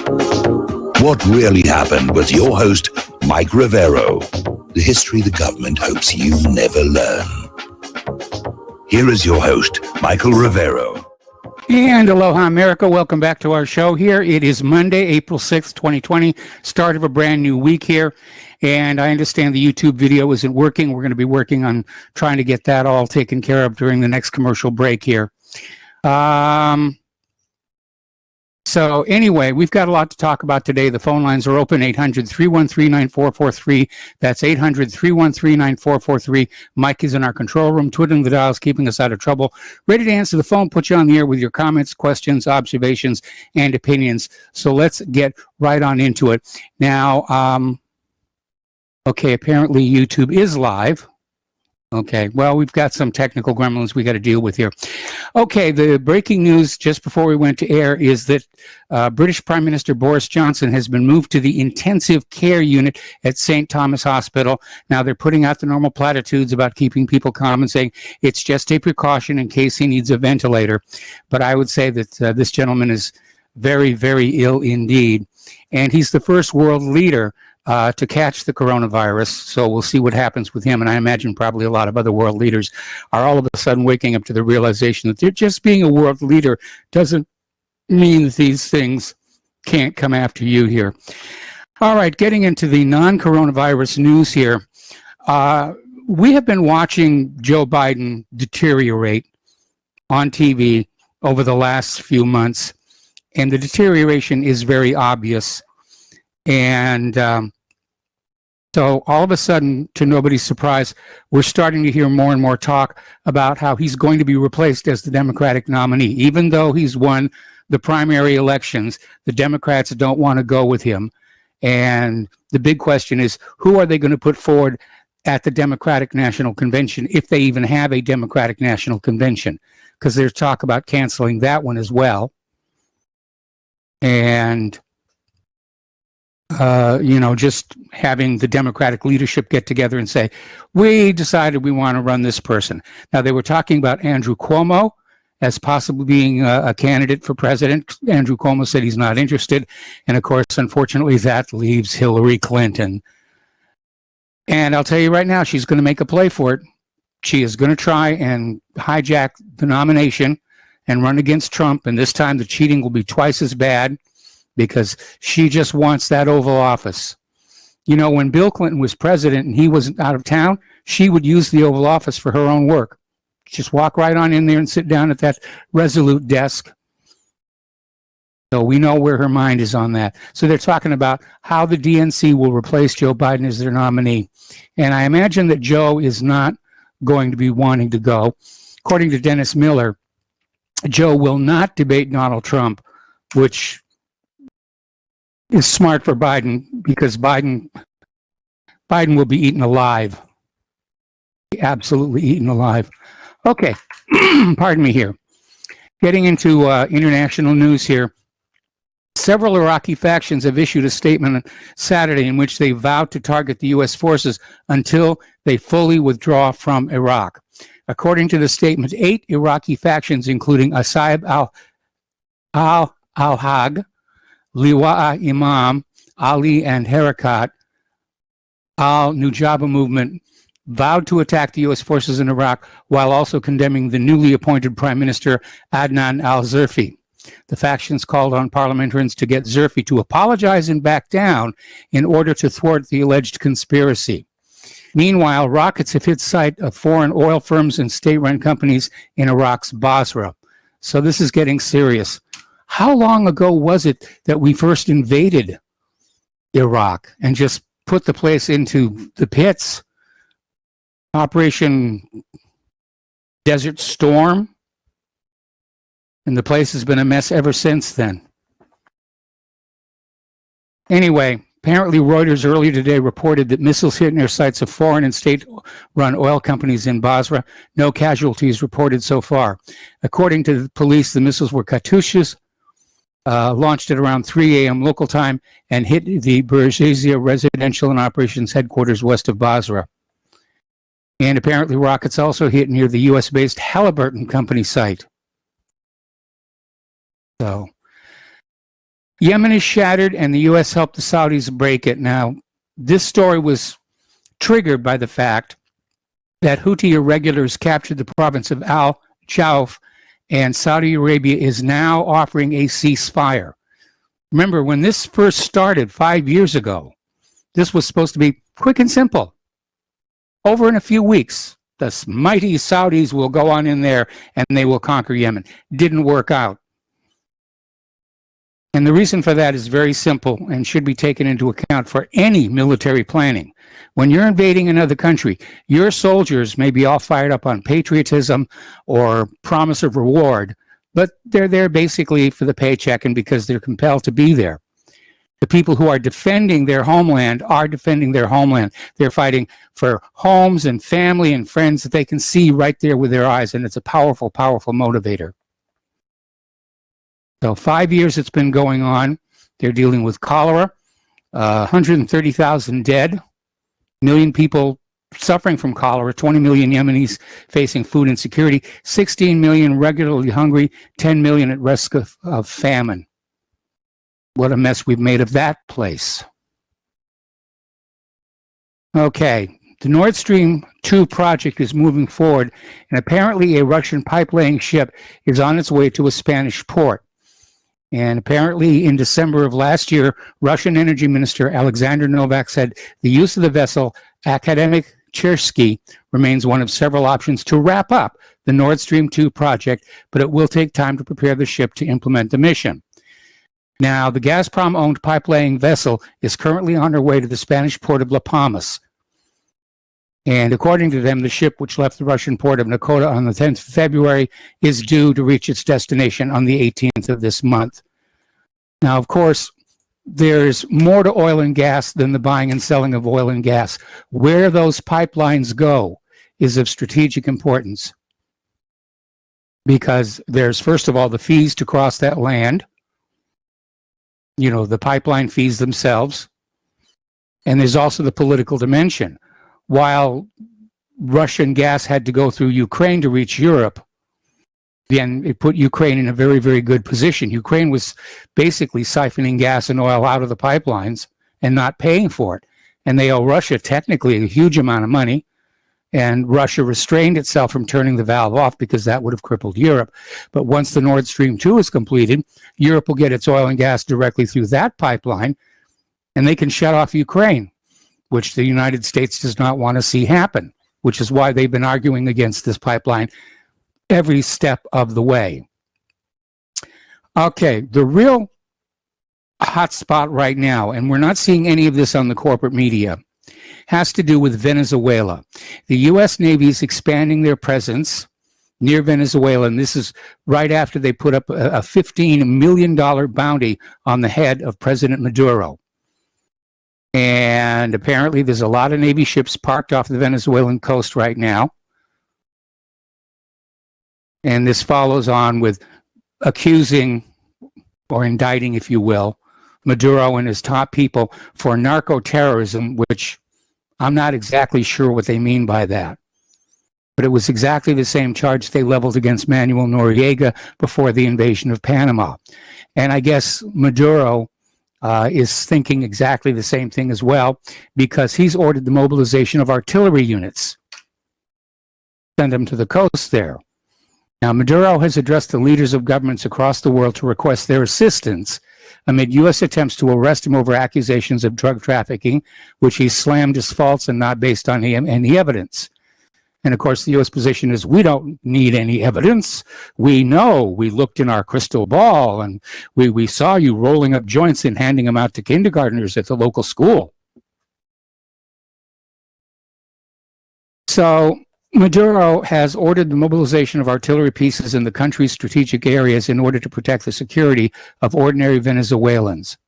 What really happened with your host, Mike Rivero. The history the government hopes you never learn. Here is your host, Michael Rivero. And aloha, America. Welcome back to our show here. It is Monday, April 6th, 2020, start of a brand new week here. And I understand the YouTube video isn't working. We're going to be working on trying to get that all taken care of during the next commercial break here. So anyway, we've got a lot to talk about today. The phone lines are open, 800-313-9443. That's 800-313-9443. Mike is in our control room, twiddling the dials, keeping us out of trouble. Ready to answer the phone, put you on the air with your comments, questions, observations, and opinions. So let's get right on into it. Now, okay, apparently YouTube is live. Okay, well, we've got some technical gremlins we got to deal with here. Okay, the breaking news just before we went to air is that British Prime Minister Boris Johnson has been moved to the intensive care unit at St. Thomas Hospital. Now, they're putting out the normal platitudes about keeping people calm and saying it's just a precaution in case he needs a ventilator. But I would say that this gentleman is very, very ill indeed. And he's the first world leader to catch the coronavirus. So we'll see what happens with him. And I imagine probably a lot of other world leaders are all of a sudden waking up to the realization that they're just being a world leader doesn't mean that these things can't come after you here. All right, getting into the non-coronavirus news here. We have been watching Joe Biden deteriorate on TV over the last few months, and the deterioration is very obvious. And so all of a sudden, to nobody's surprise, we're starting to hear more and more talk about how he's going to be replaced as the Democratic nominee. Even though he's won the primary elections, the Democrats don't want to go with him. And the big question is, who are they going to put forward at the Democratic National Convention, if they even have a Democratic National Convention? Because there's talk about canceling that one as well. And just having the Democratic leadership get together and say, we decided we want to run this person. Now, they were talking about Andrew Cuomo as possibly being a candidate for president. Andrew Cuomo said he's not interested. And of course, unfortunately, that leaves Hillary Clinton. And I'll tell you right now, she's going to make a play for it. She is going to try and hijack the nomination and run against Trump. And this time the cheating will be twice as bad, because she just wants that Oval Office. You know, when Bill Clinton was president and he was out of town, she would use the Oval Office for her own work. Just walk right on in there and sit down at that Resolute desk. So we know where her mind is on that. So they're talking about how the DNC will replace Joe Biden as their nominee. And I imagine that Joe is not going to be wanting to go. According to Dennis Miller, Joe will not debate Donald Trump, which is smart for Biden, because Biden will be eaten alive. Absolutely eaten alive. Okay, pardon me here. Getting into international news here. Several Iraqi factions have issued a statement on Saturday in which they vowed to target the U.S. forces until they fully withdraw from Iraq. According to the statement, 8 Iraqi factions, including Asaib al-Haq, Liwa Imam, Ali, and Harakat al-Nujaba movement, vowed to attack the U.S. forces in Iraq while also condemning the newly appointed Prime Minister Adnan al-Zurfi. The factions called on parliamentarians to get Zurfi to apologize and back down in order to thwart the alleged conspiracy. Meanwhile, rockets have hit site of foreign oil firms and state-run companies in Iraq's Basra. So this is getting serious. How long ago was it that we first invaded Iraq and just put the place into the pits? Operation Desert Storm? And the place has been a mess ever since then. Anyway, apparently Reuters earlier today reported that missiles hit near sites of foreign and state-run oil companies in Basra. No casualties reported so far. According to the police, the missiles were Katyushas, launched at around 3 a.m. local time and hit the Burjazia residential and operations headquarters west of Basra. And apparently rockets also hit near the U.S.-based Halliburton Company site. So, Yemen is shattered, and the U.S. helped the Saudis break it. Now, this story was triggered by the fact that Houthi irregulars captured the province of Al Jauf, and Saudi Arabia is now offering a ceasefire. Remember, when this first started 5 years ago, this was supposed to be quick and simple. Over in a few weeks, the mighty Saudis will go on in there and they will conquer Yemen. Didn't work out. And the reason for that is very simple and should be taken into account for any military planning. When you're invading another country, your soldiers may be all fired up on patriotism or promise of reward, but they're there basically for the paycheck and because they're compelled to be there. The people who are defending their homeland are defending their homeland. They're fighting for homes and family and friends that they can see right there with their eyes, and it's a powerful, powerful motivator. So 5 years it's been going on. They're dealing with cholera, 130,000 dead, 1 million people suffering from cholera, 20 million Yemenis facing food insecurity, 16 million regularly hungry, 10 million at risk of famine. What a mess we've made of that place. Okay, the Nord Stream 2 project is moving forward, and apparently a Russian pipe-laying ship is on its way to a Spanish port. And apparently in December of last year, Russian Energy Minister Alexander Novak said the use of the vessel Academic Chersky remains one of several options to wrap up the Nord Stream 2 project, but it will take time to prepare the ship to implement the mission. Now, the Gazprom-owned pipe-laying vessel is currently on her way to the Spanish port of La Palmas. And according to them, the ship, which left the Russian port of Nakota on the 10th of February, is due to reach its destination on the 18th of this month. Now, of course, there's more to oil and gas than the buying and selling of oil and gas. Where those pipelines go is of strategic importance, because there's, first of all, the fees to cross that land, you know, the pipeline fees themselves, and there's also the political dimension. While Russian gas had to go through Ukraine to reach Europe, then it put Ukraine in a very, very good position. Ukraine was basically siphoning gas and oil out of the pipelines and not paying for it. And they owe Russia technically a huge amount of money. And Russia restrained itself from turning the valve off because that would have crippled Europe. But once the Nord Stream 2 is completed, Europe will get its oil and gas directly through that pipeline, and they can shut off Ukraine, which the United States does not want to see happen, which is why they've been arguing against this pipeline every step of the way. Okay, the real hot spot right now, and we're not seeing any of this on the corporate media, has to do with Venezuela. The U.S. Navy is expanding their presence near Venezuela, and this is right after they put up a $15 million bounty on the head of President Maduro. And apparently there's a lot of Navy ships parked off the Venezuelan coast right now. And this follows on with accusing, or indicting, if you will, Maduro and his top people for narco-terrorism, which I'm not exactly sure what they mean by that. But it was exactly the same charge they leveled against Manuel Noriega before the invasion of Panama. And I guess Maduro is thinking exactly the same thing as well, because he's ordered the mobilization of artillery units. Send them to the coast there. Now, Maduro has addressed the leaders of governments across the world to request their assistance amid U.S. attempts to arrest him over accusations of drug trafficking, which he slammed as false and not based on any evidence. And of course, the U.S. position is, we don't need any evidence. We know, we looked in our crystal ball, and we saw you rolling up joints and handing them out to kindergartners at the local school. So Maduro has ordered the mobilization of artillery pieces in the country's strategic areas in order to protect the security of ordinary Venezuelans.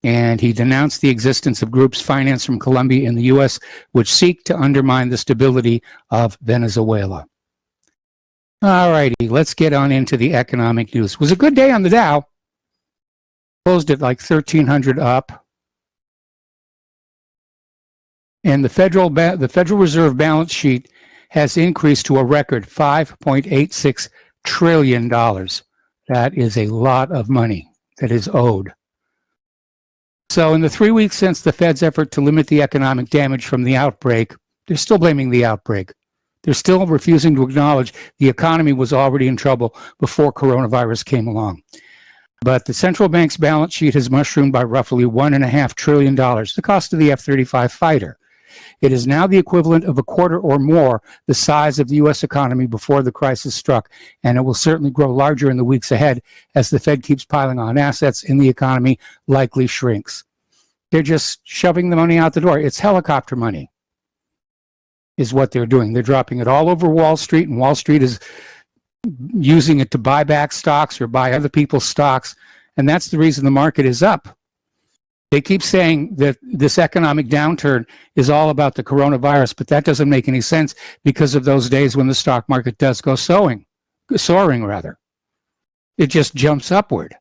And he denounced the existence of groups financed from Colombia and the U.S. which seek to undermine the stability of Venezuela. All righty, let's get on into the economic news. It was a good day on the Dow. Closed at like 1,300 up. And the Federal Reserve balance sheet has increased to a record $5.86 trillion. That is a lot of money. that is owed. So in the 3 weeks since the Fed's effort to limit the economic damage from the outbreak, they're still blaming the outbreak. They're still refusing to acknowledge the economy was already in trouble before coronavirus came along. But the central bank's balance sheet has mushroomed by roughly $1.5 trillion, the cost of the F-35 fighter. It is now the equivalent of a quarter or more the size of the U.S. economy before the crisis struck, and it will certainly grow larger in the weeks ahead as the Fed keeps piling on assets and the economy likely shrinks. They're just shoving the money out the door. It's helicopter money is what they're doing. They're dropping it all over Wall Street, and Wall Street is using it to buy back stocks or buy other people's stocks, and that's the reason the market is up. They keep saying that this economic downturn is all about the coronavirus, but that doesn't make any sense because of those days when the stock market does go soaring. It just jumps upward.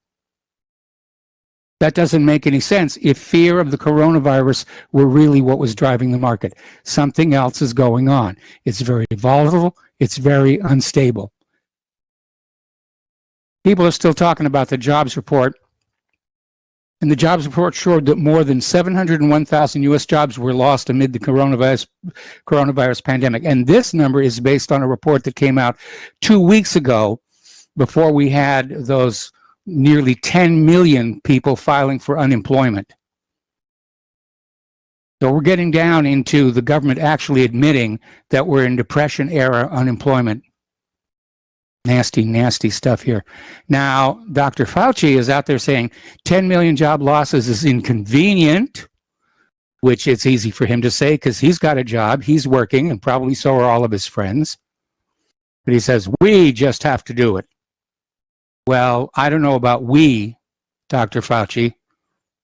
That doesn't make any sense if fear of the coronavirus were really what was driving the market. Something else is going on. It's very volatile. It's very unstable. People are still talking about the jobs report. And the jobs report showed that more than 701,000 U.S. jobs were lost amid the coronavirus pandemic. And this number is based on a report that came out 2 weeks ago before we had those nearly 10 million people filing for unemployment. So we're getting down into the government actually admitting that we're in Depression-era unemployment. Nasty, nasty stuff here. Now, Dr. Fauci is out there saying 10 million job losses is inconvenient, which it's easy for him to say because he's got a job, he's working, and probably so are all of his friends. But he says, we just have to do it. Well, I don't know about we, Dr. Fauci.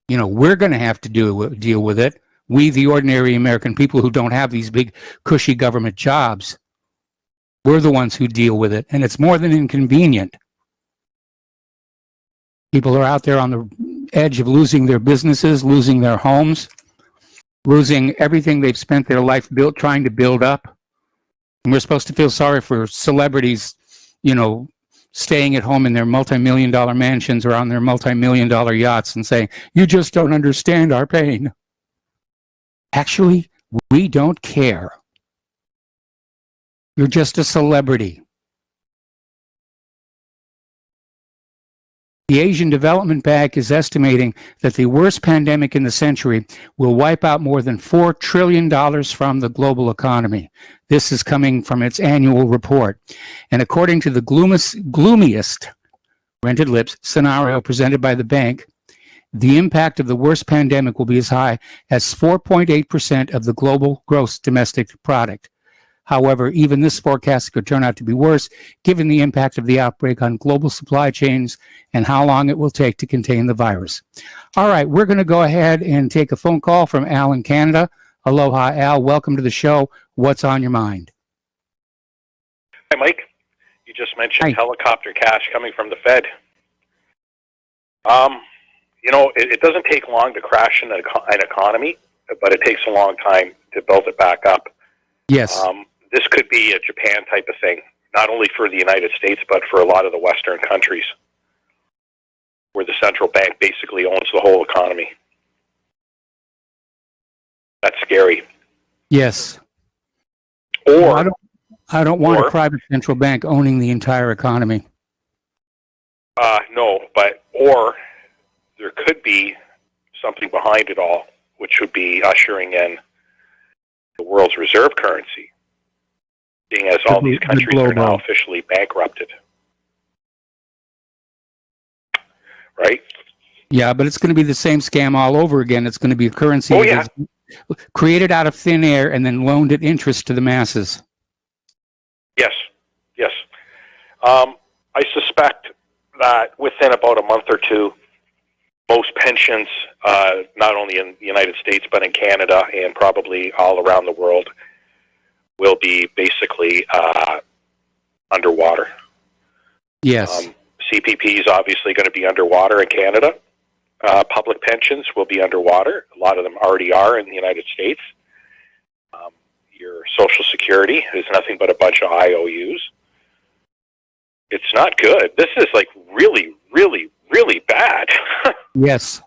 You know, we're going to have to deal with it. We, the ordinary American people who don't have these big, cushy government jobs. We're the ones who deal with it, and it's more than inconvenient. People are out there on the edge of losing their businesses, losing their homes, losing everything they've spent their life trying to build up. And we're supposed to feel sorry for celebrities, you know, staying at home in their multi-million-dollar mansions or on their multi-million-dollar yachts and saying, you just don't understand our pain. Actually, we don't care. You're just a celebrity. The Asian Development Bank is estimating that the worst pandemic in the century will wipe out more than $4 trillion from the global economy. This is coming from its annual report. And according to the gloomiest rented lips scenario presented by the bank, the impact of the worst pandemic will be as high as 4.8% of the global gross domestic product. However, even this forecast could turn out to be worse, given the impact of the outbreak on global supply chains and how long it will take to contain the virus. All right, we're going to go ahead and take a phone call from Al in Canada. Aloha, Al. Welcome to the show. What's on your mind? Hi, Mike. You just mentioned helicopter cash coming from the Fed. You know, it doesn't take long to crash an economy, but it takes a long time to build it back up. Yes. This could be a Japan type of thing, not only for the United States, but for a lot of the Western countries, where the central bank basically owns the whole economy. That's scary. Yes. Or I don't want a private central bank owning the entire economy. No, or there could be something behind it all, which would be ushering in the world's reserve currency, seeing as all these countries are now officially bankrupted. Right? Yeah, but it's going to be the same scam all over again. It's going to be a currency that's created out of thin air and then loaned at interest to the masses. Yes. I suspect that within about a month or two, most pensions, not only in the United States, but in Canada and probably all around the world, will be basically underwater. Yes. CPP is obviously going to be underwater in Canada. Public pensions will be underwater. A lot of them already are in the United States. Your Social Security is nothing but a bunch of IOUs. It's not good. This is like really, really, really bad. Yes.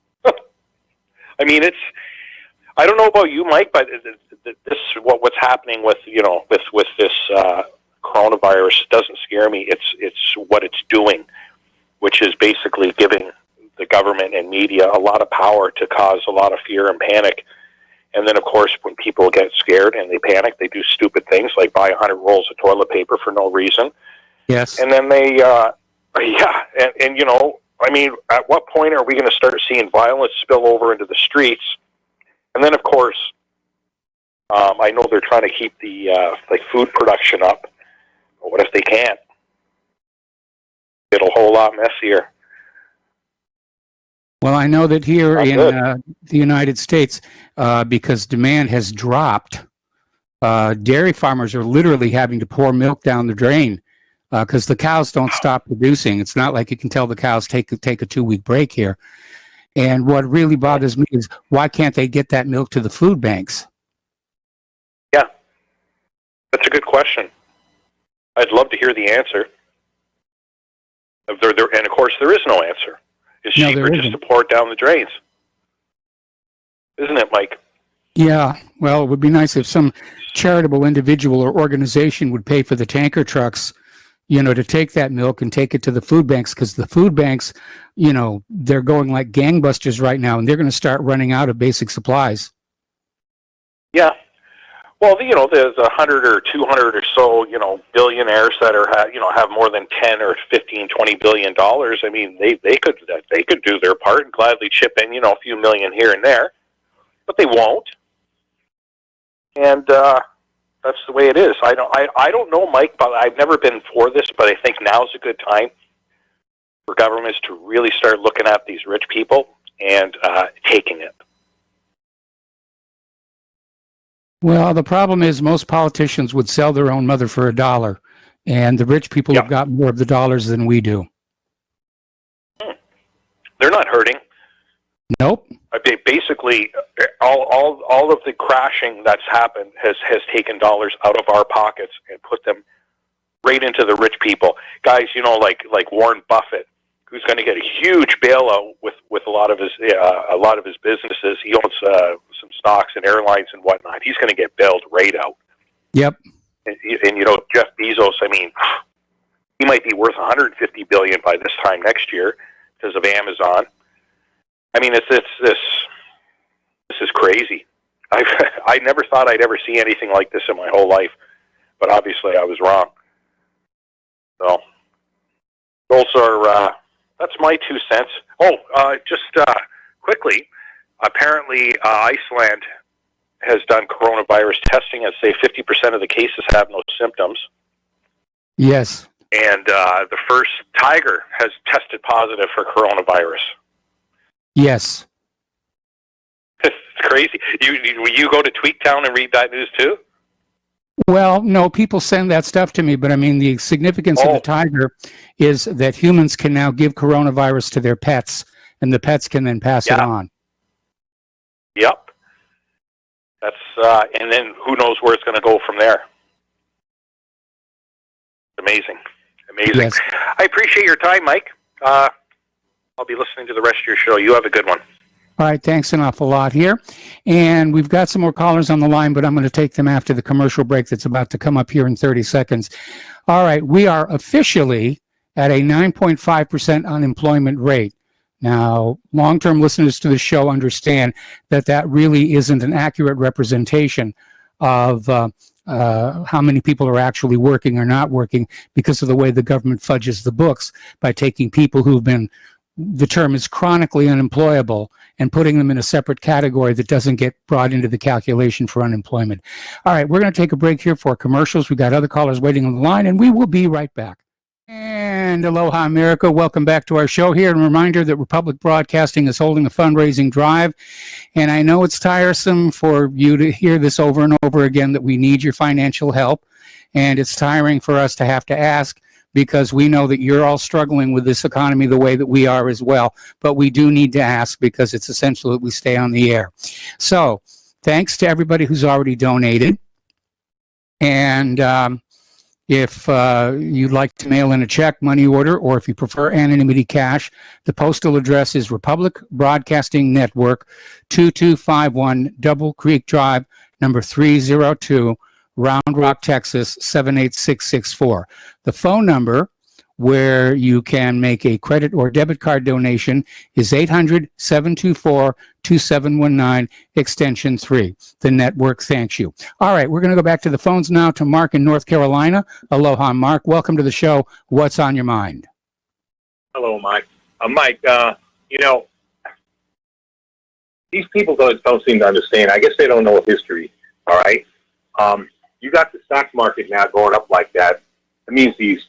I mean, I don't know about you, Mike, but this what's happening with with this coronavirus doesn't scare me. It's what it's doing, which is basically giving the government and media a lot of power to cause a lot of fear and panic. And then, of course, when people get scared and they panic, they do stupid things like buy 100 rolls of toilet paper for no reason. Yes. And then they, and I mean, at what point are we going to start seeing violence spill over into the streets? And then, of course, I know they're trying to keep the food production up. But what if they can't? It'll a whole lot messier. Well, I know that here in the United States, because demand has dropped, dairy farmers are literally having to pour milk down the drain because the cows don't stop producing. It's not like you can tell the cows take a 2-week break here. And what really bothers me is why can't they get that milk to the food banks? Yeah, that's a good question. I'd love to hear the answer. And of course, there is no answer. It's cheaper just to pour it down the drains. Isn't it, Mike? Yeah. Well, it would be nice if some charitable individual or organization would pay for the tanker trucks, to take that milk and take it to the food banks, because the food banks, they're going like gangbusters right now, and they're going to start running out of basic supplies. Yeah. Well, there's 100 or 200 or so, billionaires that have more than 10 or 15, 20 billion dollars. I mean, they could do their part and gladly chip in, a few million here and there, but they won't. And that's the way it is. I don't know, Mike, but I've never been for this, but I think now's a good time for governments to really start looking at these rich people and taking it. Well, the problem is most politicians would sell their own mother for $1, and the rich people have got more of the dollars than we do. They're not hurting. Nope. Basically, all of the crashing that's happened has taken dollars out of our pockets and put them right into the rich people. Guys, like Warren Buffett, who's going to get a huge bailout with a lot of his businesses. He owns some stocks and airlines and whatnot. He's going to get bailed right out. Yep. And Jeff Bezos, I mean, he might be worth $150 billion by this time next year because of Amazon. I mean, this is crazy. I never thought I'd ever see anything like this in my whole life, but obviously I was wrong. So those are that's my 2 cents. Oh, just quickly, apparently Iceland has done coronavirus testing and say 50% of the cases have no symptoms. Yes. And the first tiger has tested positive for coronavirus. Yes. It's crazy. You go to Tweaktown and read that news too? Well, no, people send that stuff to me, but I mean, the significance of the tiger is that humans can now give coronavirus to their pets, and the pets can then pass it on. Yep. That's and then who knows where it's going to go from there. Amazing. Yes. I appreciate your time, Mike. I'll be listening to the rest of your show. You have a good one. All right, thanks an awful lot here. And we've got some more callers on the line, but I'm going to take them after the commercial break that's about to come up here in 30 seconds. All right, we are officially at a 9.5% unemployment rate. Now, long-term listeners to the show understand that that really isn't an accurate representation of how many people are actually working or not working because of the way the government fudges the books by taking people who've been, the term is chronically unemployable, and putting them in a separate category that doesn't get brought into the calculation for unemployment. All right, we're going to take a break here for commercials. We've got other callers waiting on the line, and we will be right back. And aloha, America. Welcome back to our show here. And a reminder that Republic Broadcasting is holding a fundraising drive. And I know it's tiresome for you to hear this over and over again that we need your financial help. And it's tiring for us to have to ask, because we know that you're all struggling with this economy the way that we are as well. But we do need to ask because it's essential that we stay on the air. So thanks to everybody who's already donated. And If you'd like to mail in a check, money order, or if you prefer anonymity cash, the postal address is Republic Broadcasting Network, 2251 Double Creek Drive, number 302, Round Rock, Texas, 78664. The phone number where you can make a credit or debit card donation is 800-724-2719, extension 3. The network thanks you. All right, we're going to go back to the phones now to Mark in North Carolina. Aloha, Mark. Welcome to the show. What's on your mind? Hello, Mike. Mike, these people don't seem to understand. I guess they don't know history, all right? You got the stock market now going up like that. It means these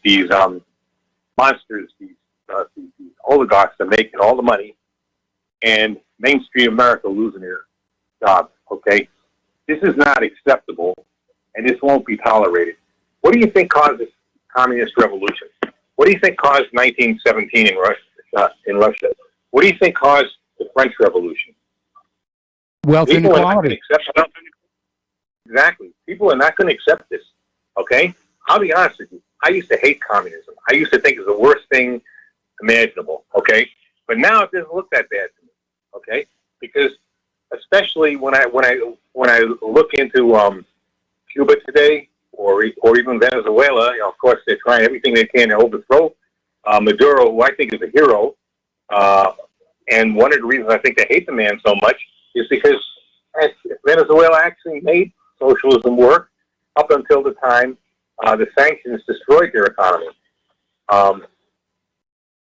monsters, these oligarchs are making all the money, and Main Street America losing their jobs, okay? This is not acceptable, and this won't be tolerated. What do you think caused this communist revolution? What do you think caused 1917 in Russia? What do you think caused the French Revolution? Wealth inequality. Exactly. People are not going to accept this, okay? I'll be honest with you. I used to hate communism. I used to think it was the worst thing imaginable, okay? But now it doesn't look that bad to me, okay? Because especially when I look into Cuba today, or even Venezuela, of course they're trying everything they can to overthrow Maduro, who I think is a hero. And one of the reasons I think they hate the man so much is because Venezuela actually made socialism work up until the time the sanctions destroyed their economy.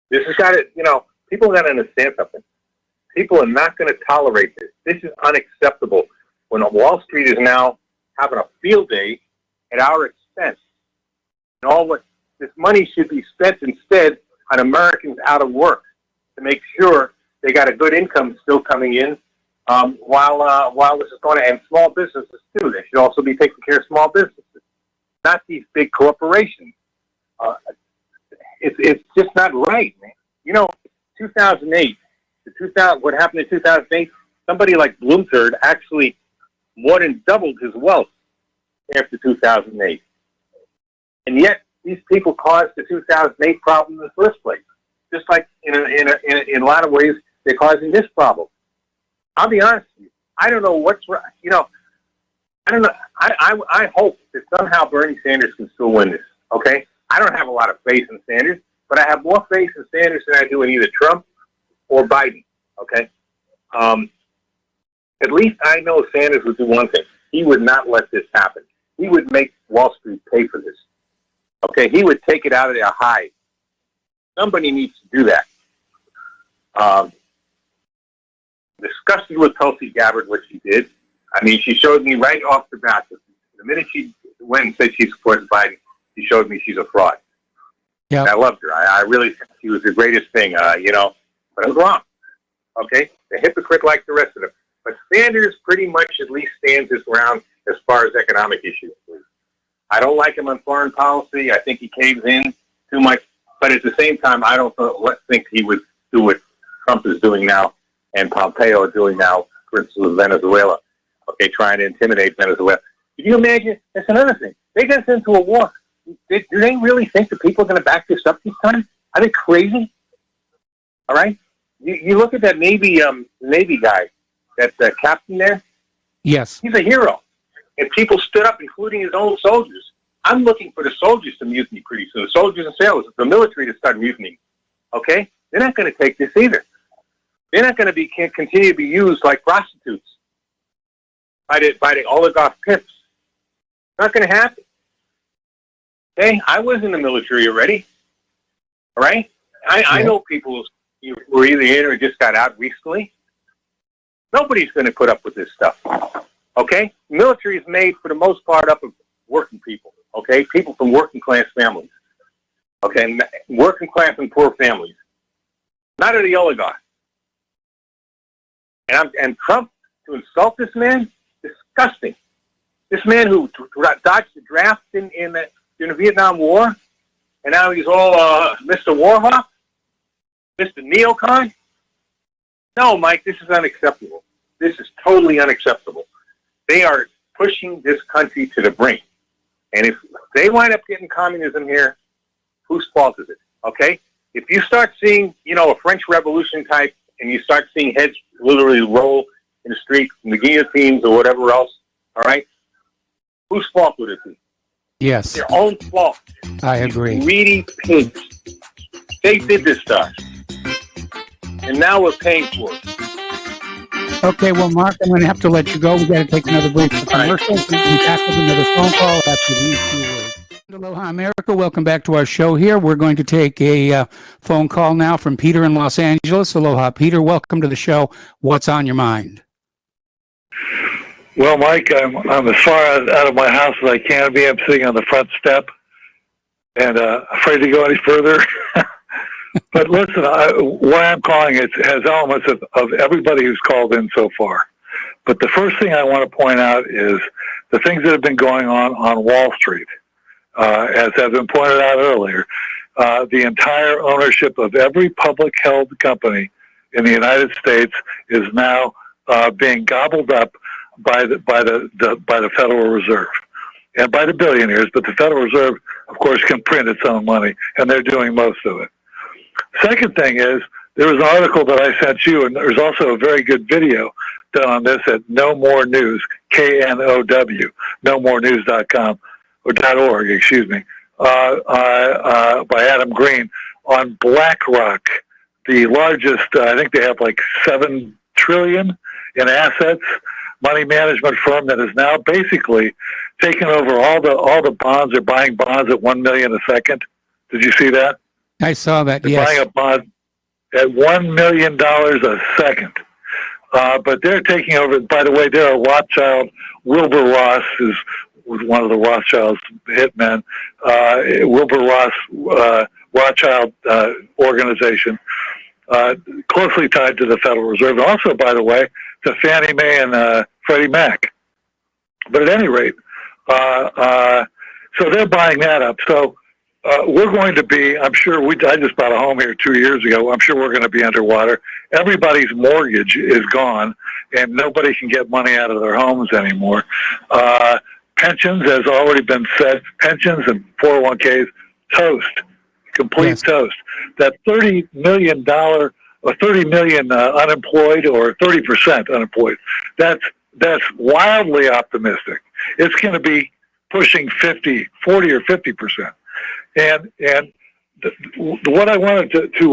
This has got to, people got to understand something. People are not going to tolerate this. This is unacceptable. When Wall Street is now having a field day at our expense, and all what this money should be spent instead on Americans out of work to make sure they got a good income still coming in, while this is going to, and small businesses too. They should also be taking care of small businesses, not these big corporations. It's just not right, man. 2008, what happened in 2008, somebody like Bloomberg actually more than doubled his wealth after 2008. And yet, these people caused the 2008 problem in the first place. Just like in a lot of ways, they're causing this problem. I'll be honest with you. I don't know what's right. I don't know. I hope that somehow Bernie Sanders can still win this. Okay? I don't have a lot of faith in Sanders, but I have more faith in Sanders than I do in either Trump or Biden. Okay? At least I know Sanders would do one thing. He would not let this happen. He would make Wall Street pay for this. Okay? He would take it out of their hide. Somebody needs to do that. Disgusted with Tulsi Gabbard, what she did. I mean, she showed me right off the bat. The minute she went and said she supports Biden, she showed me she's a fraud. Yeah, I loved her. I really think she was the greatest thing, but it was wrong. Okay? A hypocrite like the rest of them. But Sanders pretty much at least stands his ground as far as economic issues. I don't like him on foreign policy. I think he caves in too much. But at the same time, I don't think he would do what Trump is doing now and Pompeo are doing now, for instance, with Venezuela. Okay, trying to intimidate Venezuela. Can you imagine? That's another thing. They got us into a war. Do they really think the people are going to back this up this time? Are they crazy? All right? You look at that Navy guy, that captain there. Yes. He's a hero. And people stood up, including his own soldiers. I'm looking for the soldiers to mutiny pretty soon. The soldiers and sailors, the military to start mutinying. Okay? They're not going to take this either. They're not going to continue to be used like prostitutes by the oligarch pimps. Not going to happen. Okay? I was in the military already. All right? I know people who were either in or just got out recently. Nobody's going to put up with this stuff. Okay? Military is made, for the most part, up of working people. Okay? People from working class families. Okay? Working class and poor families. Not of the oligarchs. And Trump, to insult this man, disgusting. This man who dodged the draft in the Vietnam War, and now he's all Mr. Warhawk, Mr. Neocon. No, Mike, this is unacceptable. This is totally unacceptable. They are pushing this country to the brink. And if they wind up getting communism here, whose fault is it? Okay? If you start seeing, a French Revolution type, and you start seeing heads literally roll in the street from the guillotines or whatever else, all right? Whose fault would it be? Yes. Their own fault. I agree. Greedy pigs. They did this to us. And now we're paying for it. Okay, well, Mark, I'm going to have to let you go. We've got to take another break for commercials. We'll be back with another phone call after these 2 words. Aloha, America. Welcome back to our show here. We're going to take a phone call now from Peter in Los Angeles. Aloha, Peter. Welcome to the show. What's on your mind? Well, Mike, I'm as far out of my house as I can be. I'm sitting on the front step and afraid to go any further. But listen, why I'm calling it has elements of everybody who's called in so far. But the first thing I want to point out is the things that have been going on Wall Street. As has been pointed out earlier, the entire ownership of every public-held company in the United States is now being gobbled up by the Federal Reserve and by the billionaires. But the Federal Reserve, of course, can print its own money, and they're doing most of it. Second thing is, there was an article that I sent you, and there's also a very good video done on this at No More News, KNOW, nomorenews.com, or .org, excuse me, by Adam Green on BlackRock, the largest, I think they have like $7 trillion in assets, money management firm that is now basically taking over all the bonds. They're buying bonds at $1 million a second. Did you see that? I saw that, They're yes. buying a bond at $1 million a second. But they're taking over. By the way, they're a Rothschild. Wilbur Ross was one of the Rothschild's hitmen. Wilbur Ross Rothschild organization, closely tied to the Federal Reserve. Also, by the way, to Fannie Mae and Freddie Mac. But at any rate, so they're buying that up. So we're going to be, I'm sure, I just bought a home here 2 years ago. I'm sure we're going to be underwater. Everybody's mortgage is gone, and nobody can get money out of their homes anymore. Pensions, as already been said, pensions and 401ks, toast, complete toast. That $30 million or 30 million unemployed, or 30% unemployed, that's wildly optimistic. It's going to be pushing 40 or 50%. And what I wanted to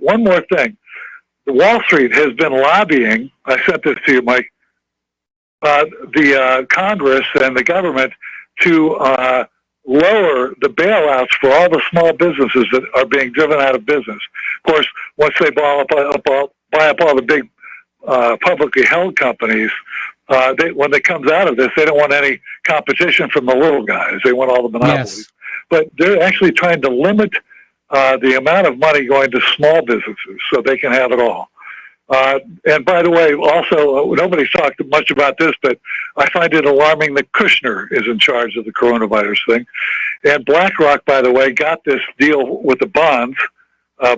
one more thing. The Wall Street has been lobbying, I sent this to you, Mike, the Congress and the government to lower the bailouts for all the small businesses that are being driven out of business. Of course, once they buy up all the big publicly held companies, when it comes out of this, they don't want any competition from the little guys. They want all the monopolies. Yes. But they're actually trying to limit the amount of money going to small businesses so they can have it all. And by the way, also, nobody's talked much about this, but I find it alarming that Kushner is in charge of the coronavirus thing. And BlackRock, by the way, got this deal with the bonds,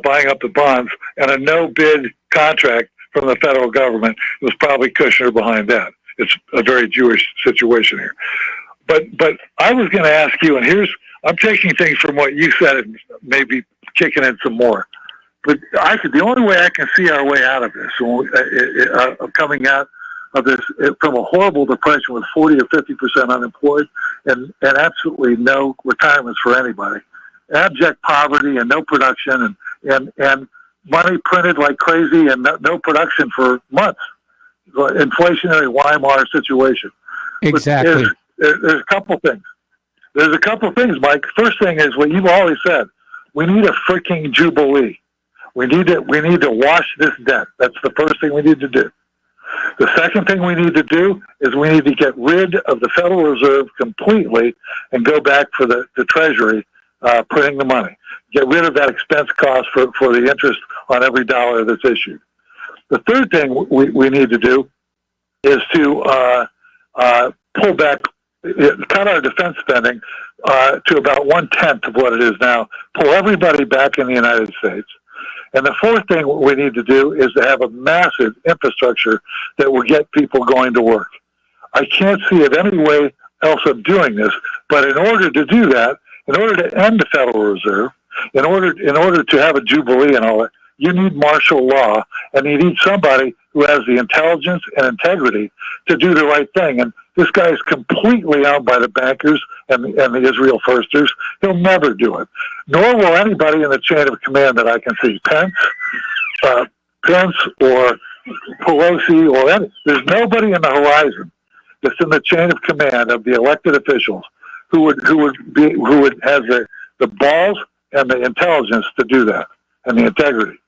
buying up the bonds, and a no-bid contract from the federal government. It was probably Kushner behind that. It's a very Jewish situation here. But I was going to ask you, and I'm taking things from what you said and maybe kicking in some more. But the only way I can see our way out of this, coming out of this from a horrible depression with 40 or 50% unemployed and absolutely no retirements for anybody, abject poverty and no production and money printed like crazy and no production for months, inflationary Weimar situation. Exactly. There's a couple things. There's a couple things, Mike. First thing is what you've always said. We need a freaking jubilee. We need to wash this debt. That's the first thing we need to do. The second thing we need to do is we need to get rid of the Federal Reserve completely and go back for the Treasury printing the money. Get rid of that expense cost for the interest on every dollar that's issued. The third thing we need to do is to pull back, cut our defense spending to about 1/10 of what it is now, pull everybody back in the United States. And the fourth thing we need to do is to have a massive infrastructure that will get people going to work. I can't see it any way else of doing this. But in order to do that, in order to end the Federal Reserve, in order to have a jubilee and all that, you need martial law, and you need somebody who has the intelligence and integrity to do the right thing. And this guy is completely owned by the bankers and the Israel firsters. He'll never do it. Nor will anybody in the chain of command that I can see. Pence or Pelosi or any. There's nobody in the horizon that's in the chain of command of the elected officials who would have the balls and the intelligence to do that and the integrity.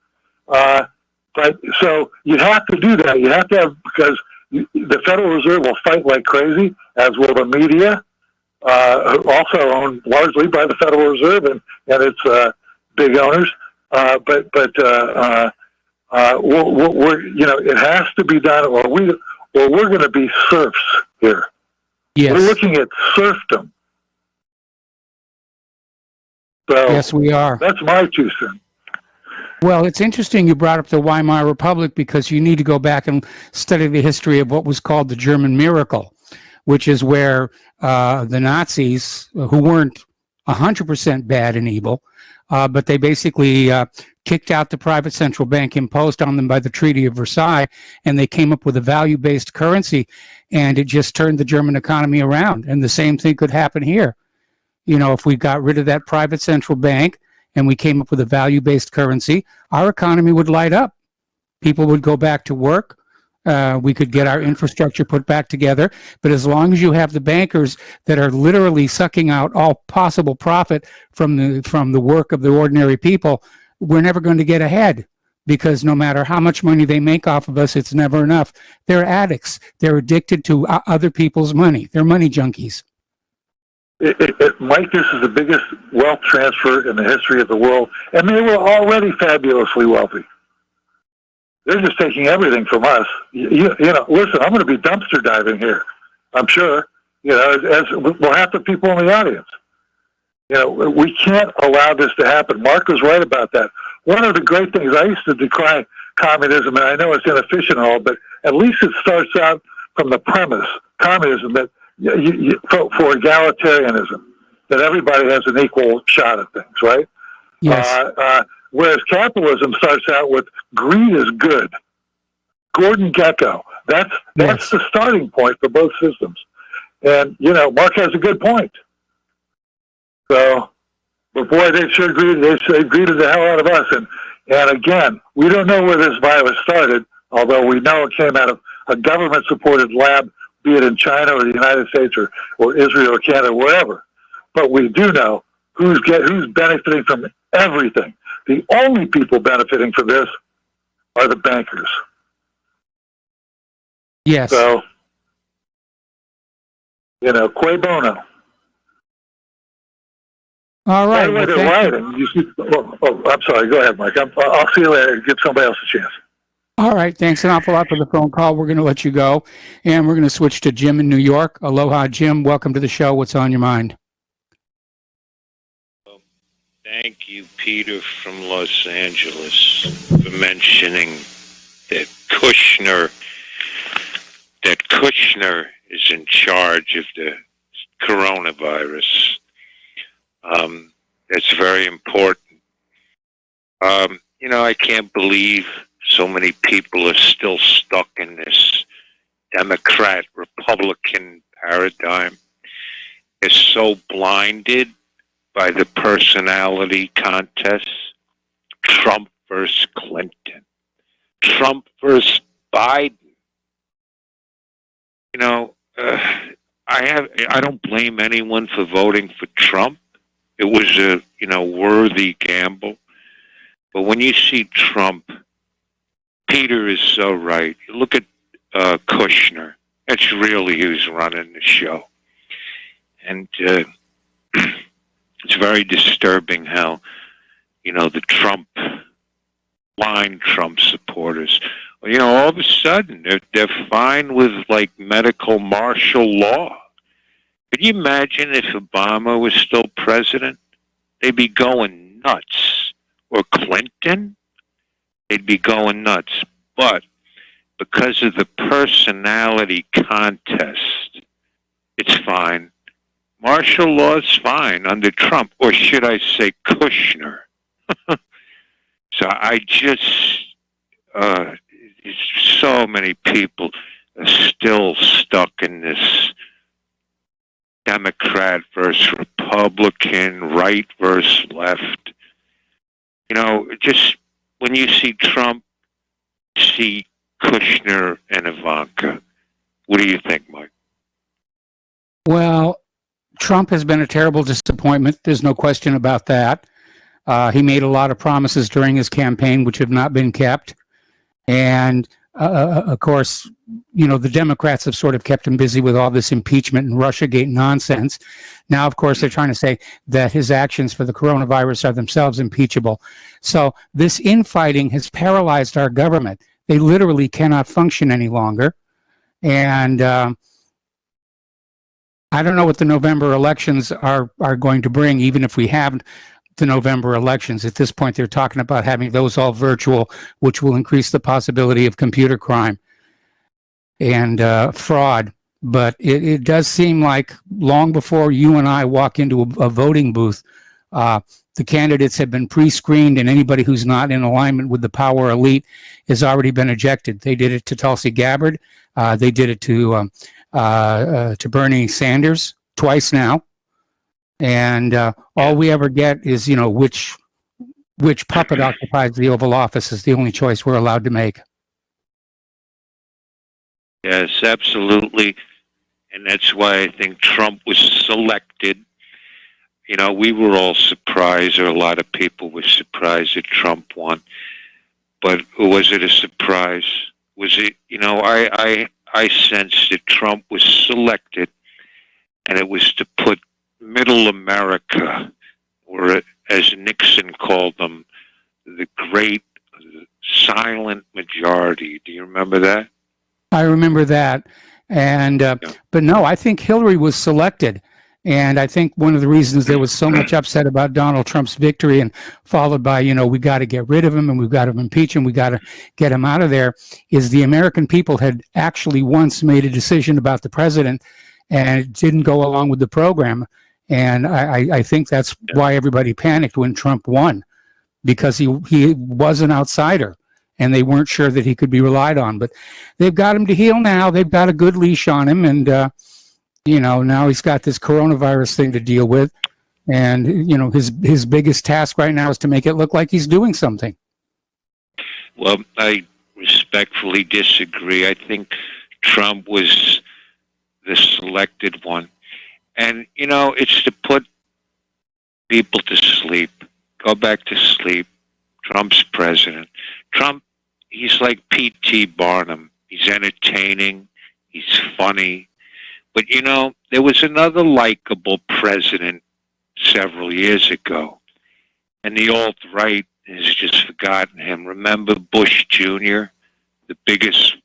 But so you have to do that. You have to have, because the Federal Reserve will fight like crazy, as will the media, also owned largely by the Federal Reserve and its big owners. But it has to be done, or we're going to be serfs here. Yes. We're looking at serfdom. So yes, we are. That's my 2 cents. Well, it's interesting you brought up the Weimar Republic, because you need to go back and study the history of what was called the German miracle, which is where the Nazis, who weren't 100% bad and evil, but they basically kicked out the private central bank imposed on them by the Treaty of Versailles, and they came up with a value-based currency, and it just turned the German economy around. And the same thing could happen here. You know, if we got rid of that private central bank and we came up with a value-based currency, our economy would light up. People would go back to work. We could get our infrastructure put back together. But as long as you have the bankers that are literally sucking out all possible profit from the work of the ordinary people, we're never going to get ahead, because no matter how much money they make off of us, it's never enough. They're addicts. They're addicted to other people's money. They're money junkies. Mike, this is the biggest wealth transfer in the history of the world, and they were already fabulously wealthy. They're just taking everything from us. You know, listen, I'm going to be dumpster diving here, I'm sure, you know, as well, half the people in the audience. You know, we can't allow this to happen. Mark was right about that. One of the great things, I used to decry communism, and I know it's inefficient and all, but at least it starts out from the premise, communism, that for egalitarianism, that everybody has an equal shot at things, right? Yes. Whereas capitalism starts out with greed is good. Gordon Gekko. That's the starting point for both systems. And, you know, Mark has a good point. So, but boy, they sure greeted the hell out of us. And again, we don't know where this virus started, although we know it came out of a government-supported lab, be it in China or the United States or Israel or Canada, wherever. But we do know who's benefiting from everything. The only people benefiting from this are the bankers. Yes. So, you know, cui bono. All right. By the way, they're rioting. I'm sorry. Go ahead, Mike. I'll see you later. Give somebody else a chance. All right. Thanks an awful lot for the phone call. We're going to let you go, and we're going to switch to Jim in New York. Aloha, Jim. Welcome to the show. What's on your mind? Thank you, Peter from Los Angeles, for mentioning that Kushner is in charge of the coronavirus. That's very important. You know, I can't believe so many people are still stuck in this Democrat-Republican paradigm. They're so blinded by the personality contest. Trump versus Clinton. Trump versus Biden. You know, I don't blame anyone for voting for Trump. It was a, worthy gamble. But when you see Trump, Peter is so right. Look at Kushner. That's really who's running the show. And it's very disturbing how, the Trump, blind Trump supporters, all of a sudden they're fine with like medical martial law. Could you imagine if Obama was still president? They'd be going nuts. Or Clinton? They'd be going nuts. But because of the personality contest, it's fine. Martial law is fine under Trump, or should I say Kushner. So I just, so many people are still stuck in this Democrat versus Republican, right versus left. Just when you see Trump, see Kushner and Ivanka. What do you think, Mike? Well, Trump has been a terrible disappointment. There's no question about that. He made a lot of promises during his campaign which have not been kept. And, of course, the Democrats have sort of kept him busy with all this impeachment and Russiagate nonsense. Now, of course, they're trying to say that his actions for the coronavirus are themselves impeachable. So this infighting has paralyzed our government. They literally cannot function any longer. And I don't know what the November elections are going to bring, even if we have the November elections. At this point, they're talking about having those all virtual, which will increase the possibility of computer crime and fraud. But it does seem like long before you and I walk into a voting booth, the candidates have been pre-screened, and anybody who's not in alignment with the power elite has already been ejected. They did it to Tulsi Gabbard. They did it to Bernie Sanders twice now. And all we ever get is, which puppet occupies the Oval Office is the only choice we're allowed to make. Yes, absolutely. And that's why I think Trump was selected. We were all surprised, or a lot of people were surprised that Trump won. But was it a surprise? Was it, I sensed that Trump was selected, and it was to put middle America, or as Nixon called them, the great silent majority. Do you remember that? I remember that. And but no, I think Hillary was selected. And I think one of the reasons there was so much upset about Donald Trump's victory, and followed by, we got to get rid of him and we've got to impeach him, we got to get him out of there, is the American people had actually once made a decision about the president and it didn't go along with the program. And I think that's why everybody panicked when Trump won, because he was an outsider and they weren't sure that he could be relied on. But they've got him to heel now. They've got a good leash on him. And, now he's got this coronavirus thing to deal with. And, his biggest task right now is to make it look like he's doing something. Well, I respectfully disagree. I think Trump was the selected one. And, it's to put people to sleep, go back to sleep. Trump's president. Trump, he's like P.T. Barnum. He's entertaining. He's funny. But, there was another likable president several years ago, and the alt-right has just forgotten him. Remember Bush Jr., the biggest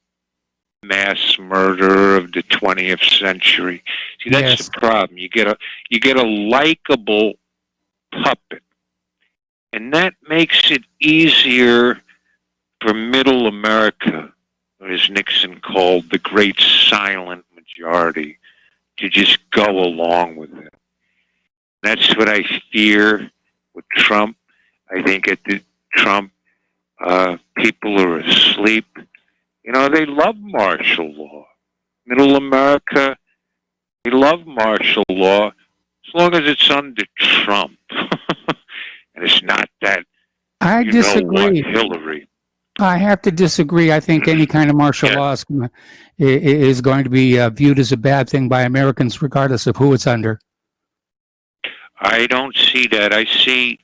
mass murderer of the 20th century? See, that's Yes. the problem. You get a likable puppet, and that makes it easier for middle America, or as Nixon called the great silent majority, to just go along with it. That's what I fear with Trump. I think at the Trump, people are asleep. They love martial law. Middle America, they love martial law as long as it's under Trump. And it's not that, I disagree. Hillary. I have to disagree. I think any kind of martial law is going to be viewed as a bad thing by Americans, regardless of who it's under. I don't see that. I see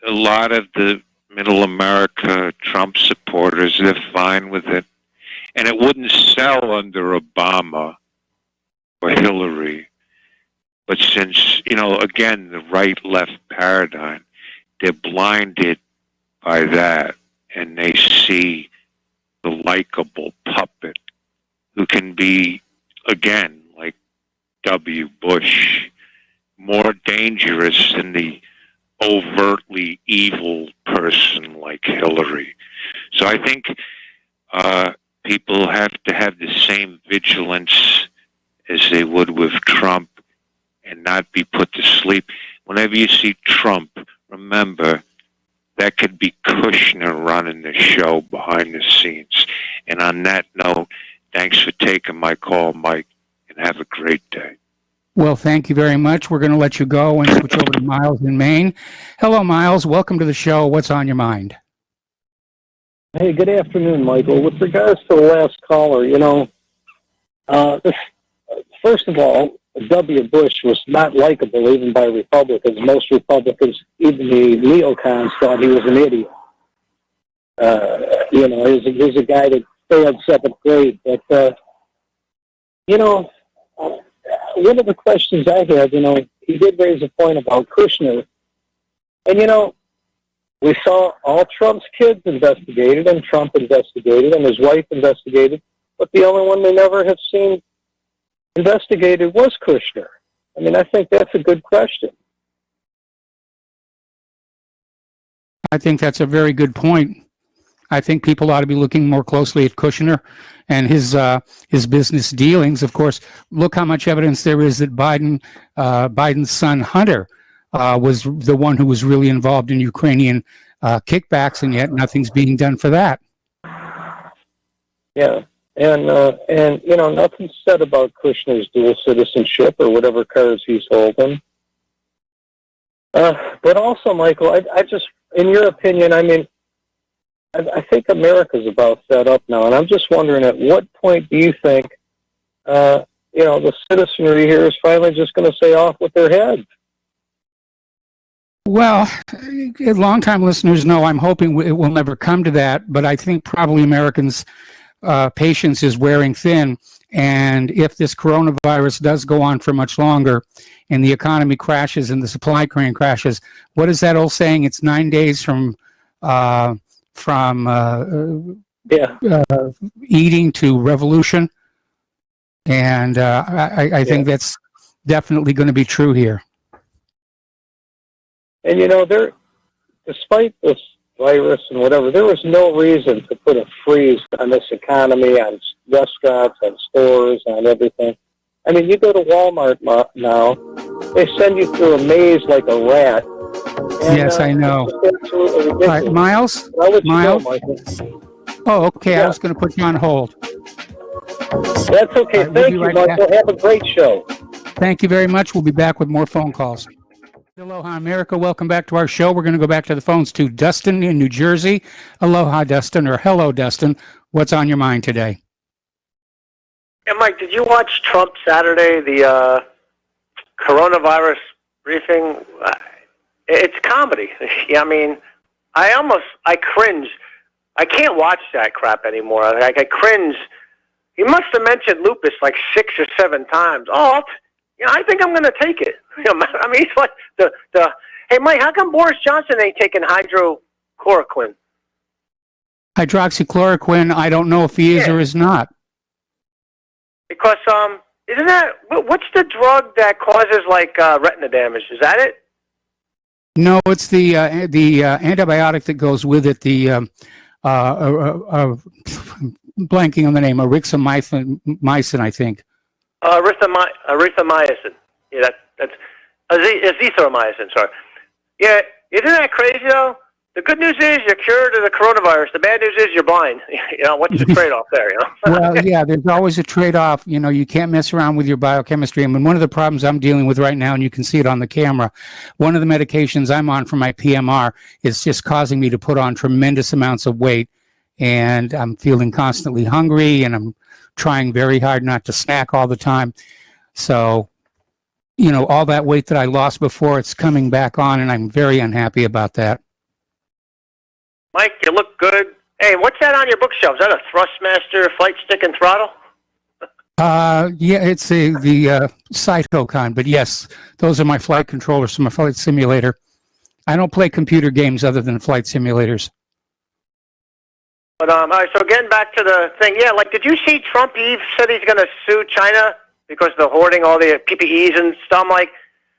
a lot of the middle America Trump supporters, they're fine with it. And it wouldn't sell under Obama or Hillary. But since, again, the right-left paradigm, they're blinded by that. And they see the likable puppet who can be, again, like W. Bush, more dangerous than the overtly evil person like Hillary. So I think people have to have the same vigilance as they would with Trump and not be put to sleep. Whenever you see Trump, remember that could be Kushner running the show behind the scenes. And on that note, thanks for taking my call, Mike, and have a great day. Well, thank you very much. We're going to let you go and switch over to Miles in Maine. Hello, Miles. Welcome to the show. What's on your mind? Hey, good afternoon, Michael. With regards to the last caller, first of all, W. Bush was not likable even by Republicans. Most Republicans, even the neocons, thought he was an idiot. He's a guy that failed seventh grade. But, one of the questions I had, he did raise a point about Kushner. And, we saw all Trump's kids investigated, and Trump investigated, and his wife investigated. But the only one they never have seen investigated was Kushner. I mean, I think that's a good question. I think that's a very good point. I think people ought to be looking more closely at Kushner and his business dealings. Of course, look how much evidence there is that Biden's son Hunter was the one who was really involved in Ukrainian kickbacks, and yet nothing's being done for that. Yeah, and nothing's said about Kushner's dual citizenship or whatever cards he's holding. But also, Michael, I just, in your opinion, I mean, I think America's about set up now, and I'm just wondering, at what point do you think, the citizenry here is finally just going to say off with their heads? Well, longtime listeners know I'm hoping it will never come to that, but I think probably Americans' patience is wearing thin, and if this coronavirus does go on for much longer and the economy crashes and the supply chain crashes, what is that old saying? It's 9 days from eating to revolution, and I think that's definitely going to be true here. And despite this virus and whatever, there was no reason to put a freeze on this economy, on restaurants, on stores, on everything. I mean, you go to Walmart now, they send you through a maze like a rat. And, yes, I know. All right, Miles? Miles? Oh, okay. Yeah. I was going to put you on hold. That's okay. Right, Thank you, Michael. Back. Have a great show. Thank you very much. We'll be back with more phone calls. Aloha, America. Welcome back to our show. We're going to go back to the phones to Dustin in New Jersey. Aloha, Dustin, or hello, Dustin. What's on your mind today? Yeah, Mike, did you watch Trump Saturday, the coronavirus briefing? It's comedy. Yeah, I mean, I cringe. I can't watch that crap anymore. I cringe. He must have mentioned lupus like 6 or 7 times. Oh, I think I'm going to take it. I mean, it's like hey, Mike, how come Boris Johnson ain't taking hydrochloroquine? Hydroxychloroquine, I don't know if he is or is not. Because, isn't that, what's the drug that causes like retina damage? Is that it? No, it's the antibiotic that goes with it, the blanking on the name, erythromycin, I think. Erythromycin. Yeah, that's azithromycin, sorry. Yeah, isn't that crazy, though? The good news is you're cured of the coronavirus. The bad news is you're blind. What's the trade-off there, Well, yeah, there's always a trade-off. You can't mess around with your biochemistry. I mean, one of the problems I'm dealing with right now, and you can see it on the camera, one of the medications I'm on for my PMR is just causing me to put on tremendous amounts of weight, and I'm feeling constantly hungry, and I'm trying very hard not to snack all the time. So, all that weight that I lost before, it's coming back on, and I'm very unhappy about that. Mike, you look good. Hey, what's that on your bookshelf? Is that a Thrustmaster flight stick and throttle? Yeah, it's the Cytocon, but yes, those are my flight controllers for my flight simulator. I don't play computer games other than flight simulators. But all right, so getting back to the thing, did you see Trump? He said he's going to sue China because they're hoarding all the PPEs and stuff. I'm like,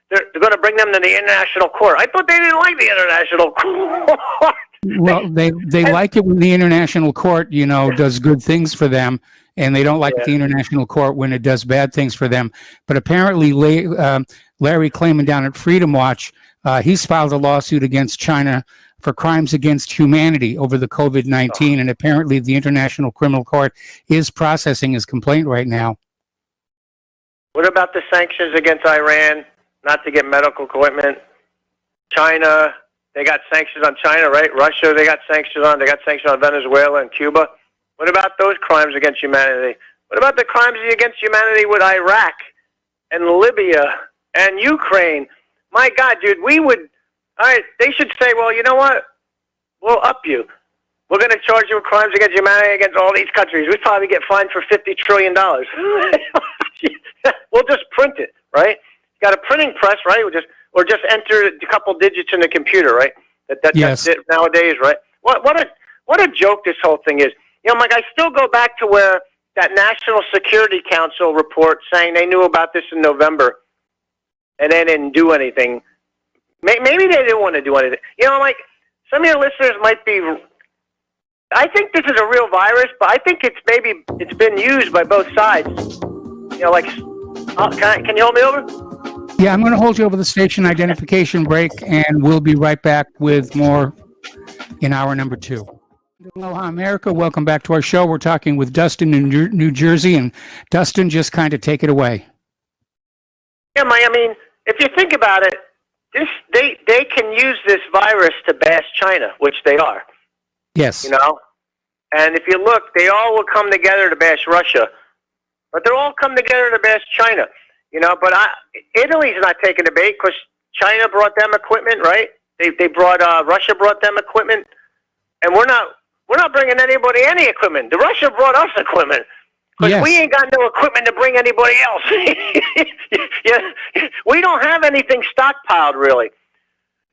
they're going to bring them to the international court. I thought they didn't like the international court. Well, they like it when the international court, does good things for them, and they don't like the international court when it does bad things for them. But apparently, Larry Klayman down at Freedom Watch, he's filed a lawsuit against China for crimes against humanity over the COVID-19, and apparently the International Criminal Court is processing his complaint right now. What about the sanctions against Iran, not to get medical equipment? China, they got sanctions on China, right? Russia, they got sanctions on Venezuela and Cuba. What about those crimes against humanity? What about the crimes against humanity with Iraq and Libya and Ukraine? My God, dude, all right, they should say, well, you know what? We'll up you. We're going to charge you with crimes against humanity against all these countries. We'd probably get fined for $50 trillion. We'll just print it, right? You got a printing press, right? Or just enter a couple digits in the computer, right? That's it nowadays, right? What a joke this whole thing is. You know, Mike, I still go back to where that National Security Council report saying they knew about this in November and they didn't do anything. Maybe they didn't want to do anything. You know, like, some of your listeners might be, I think this is a real virus, but I think it's been used by both sides. You know, like, can you hold me over? Yeah, I'm going to hold you over the station identification break, and we'll be right back with more in hour number 2. Aloha, America. Welcome back to our show. We're talking with Dustin in New Jersey, and Dustin, just kind of take it away. Yeah, I mean, if you think about it, they can use this virus to bash China, which they are. Yes. You know? And if you look, they all will come together to bash Russia. But they'll all come together to bash China. You know, but Italy's not taking the bait because China brought them equipment, right? Russia brought them equipment. And we're not bringing anybody any equipment. The Russia brought us equipment. Because we ain't got no equipment to bring anybody else. We don't have anything stockpiled, really.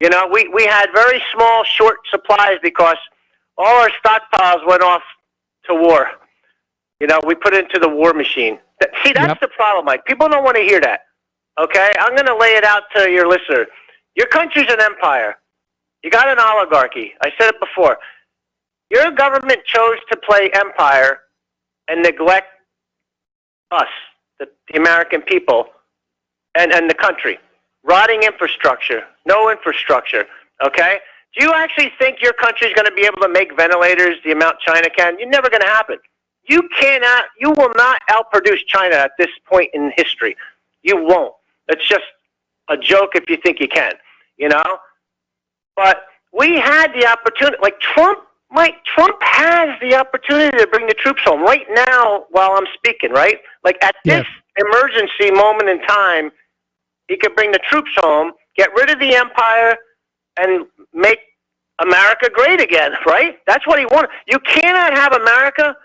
You know, we had very small, short supplies because all our stockpiles went off to war. You know, we put it into the war machine. See, that's the problem, Mike. People don't want to hear that. Okay? I'm going to lay it out to your listener. Your country's an empire. You got an oligarchy. I said it before. Your government chose to play empire and neglect us, the American people, and the country. Rotting infrastructure, no infrastructure, okay? Do you actually think your country's going to be able to make ventilators the amount China can? You're never going to happen. You will not outproduce China at this point in history. You won't. It's just a joke if you think you can, you know? But we had the opportunity, like Trump has the opportunity to bring the troops home right now while I'm speaking, right? Like at this emergency moment in time, he could bring the troops home, get rid of the empire, and make America great again, right? That's what he wanted. You cannot have America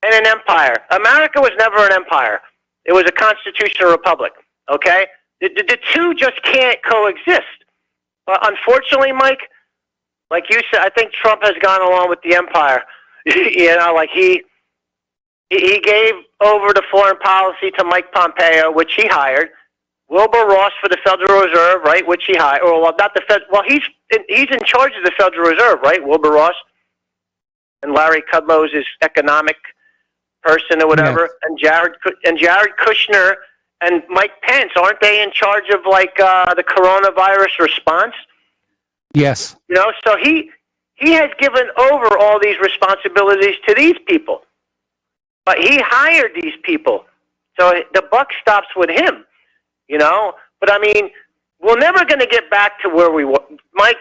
and an empire. America was never an empire. It was a constitutional republic, okay? The two just can't coexist. But unfortunately, Mike, like you said, I think Trump has gone along with the empire. You know, like he gave over the foreign policy to Mike Pompeo, which he hired. Wilbur Ross for the Federal Reserve, right? Which he hired. Or well, not the Fed. Well, he's in charge of the Federal Reserve, right? Wilbur Ross. And Larry Kudlow's his economic person or whatever. Yes. And Jared Kushner and Mike Pence, aren't they in charge of like the coronavirus response? Yes. You know, so he has given over all these responsibilities to these people. But he hired these people. So the buck stops with him, you know. But, I mean, we're never going to get back to where we were. Mike,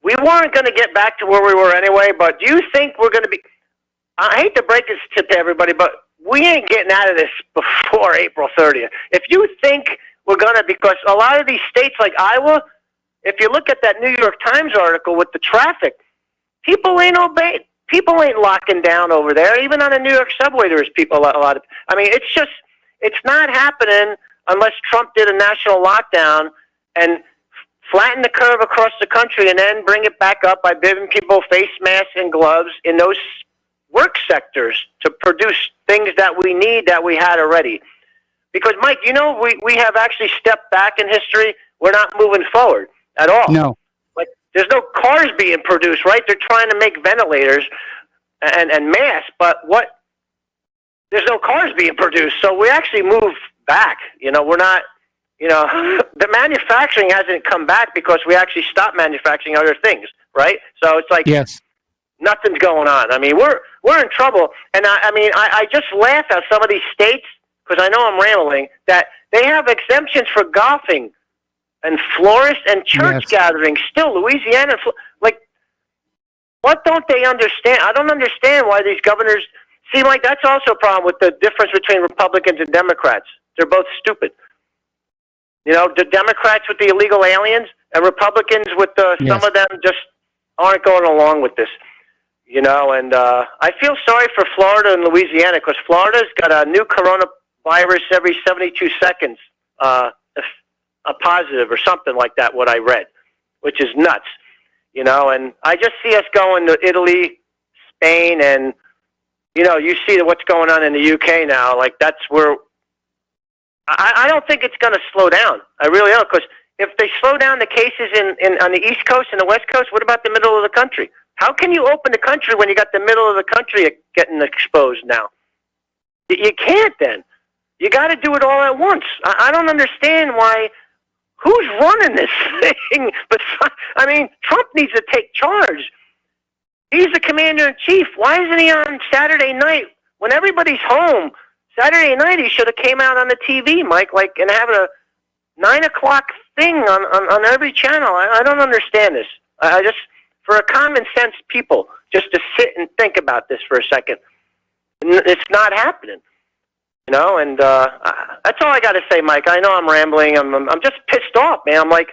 we weren't going to get back to where we were anyway, but do you think we're going to be – I hate to break this to everybody, but we ain't getting out of this before April 30th. If you think we're going to – because a lot of these states like Iowa – if you look at that New York Times article with the traffic, people ain't obeying. People ain't locking down over there. Even on the New York subway, there's people a lot of. I mean, it's not happening unless Trump did a national lockdown and flatten the curve across the country and then bring it back up by giving people face masks and gloves in those work sectors to produce things that we need that we had already. Because, Mike, you know, we have actually stepped back in history. We're not moving forward at all. No. Like, there's no cars being produced, right? They're trying to make ventilators and masks, but what there's no cars being produced. So we actually moved back. We're not, the manufacturing hasn't come back because we actually stopped manufacturing other things, right? So it's like yes, nothing's going on. I mean, we're in trouble. And I just laugh at some of these states, because I know I'm rambling, that they have exemptions for golfing and florists and church gatherings still. Louisiana, what don't they understand? I don't understand why these governors seem like that's also a problem with the difference between Republicans and Democrats. They're both stupid. The Democrats with the illegal aliens and Republicans with some of them just aren't going along with this. And I feel sorry for Florida and Louisiana, because Florida's got a new coronavirus every 72 seconds, a positive or something like that, what I read, which is nuts. And I just see us going to Italy, Spain, and, you see what's going on in the UK now. Like, that's where I don't think it's going to slow down. I really don't, because if they slow down the cases on the East Coast and the West Coast, what about the middle of the country? How can you open the country when you got the middle of the country getting exposed now? You can't then. You got to do it all at once. I don't understand why. Who's running this thing? But I mean, Trump needs to take charge. He's the commander-in-chief. Why isn't he on Saturday night when everybody's home? Saturday night he should have came out on the TV, Mike, and have a 9 o'clock thing on every channel. I don't understand this. I just, for a common sense people, just to sit and think about this for a second. It's not happening. And that's all I got to say, Mike. I know I'm rambling. I'm just pissed off, man. I'm like,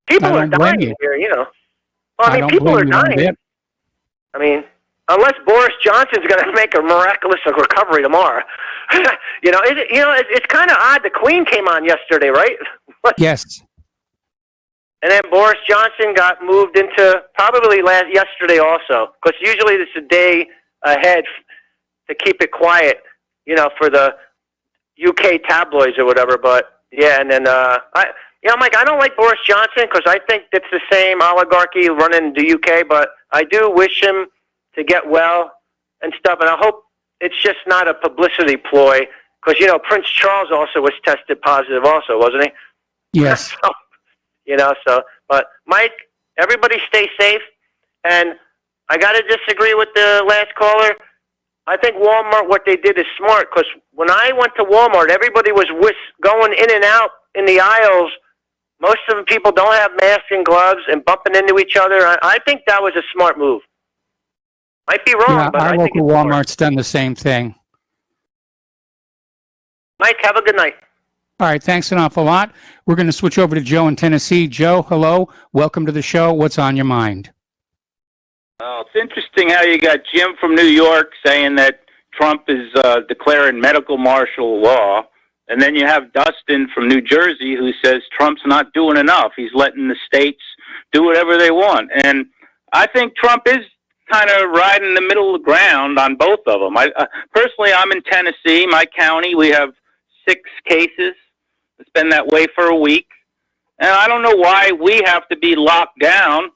people are dying here, Well, I mean, people are dying. I mean, unless Boris Johnson's going to make a miraculous recovery tomorrow. It's kind of odd. The Queen came on yesterday, right? Yes. And then Boris Johnson got moved into probably yesterday also, because usually it's a day ahead to keep it quiet. For the UK tabloids or whatever, but yeah, and then Mike, I don't like Boris Johnson because I think it's the same oligarchy running the UK, but I do wish him to get well and stuff, and I hope it's just not a publicity ploy, because Prince Charles also was tested positive, also, wasn't he? Yes. But Mike, everybody stay safe, and I got to disagree with the last caller. I think Walmart, what they did is smart, because when I went to Walmart, everybody was going in and out in the aisles. Most of the people don't have masks and gloves and bumping into each other. I think that was a smart move. Might be wrong, but I think local Walmart's done the same thing. Mike, have a good night. All right, thanks an awful lot. We're going to switch over to Joe in Tennessee. Joe, hello. Welcome to the show. What's on your mind? Well, it's interesting how you got Jim from New York saying that Trump is declaring medical martial law, and then you have Dustin from New Jersey who says Trump's not doing enough. He's letting the states do whatever they want. And I think Trump is kind of riding the middle of the ground on both of them. Personally, I'm in Tennessee, my county. We have 6 cases. It's been that way for a week. And I don't know why we have to be locked down.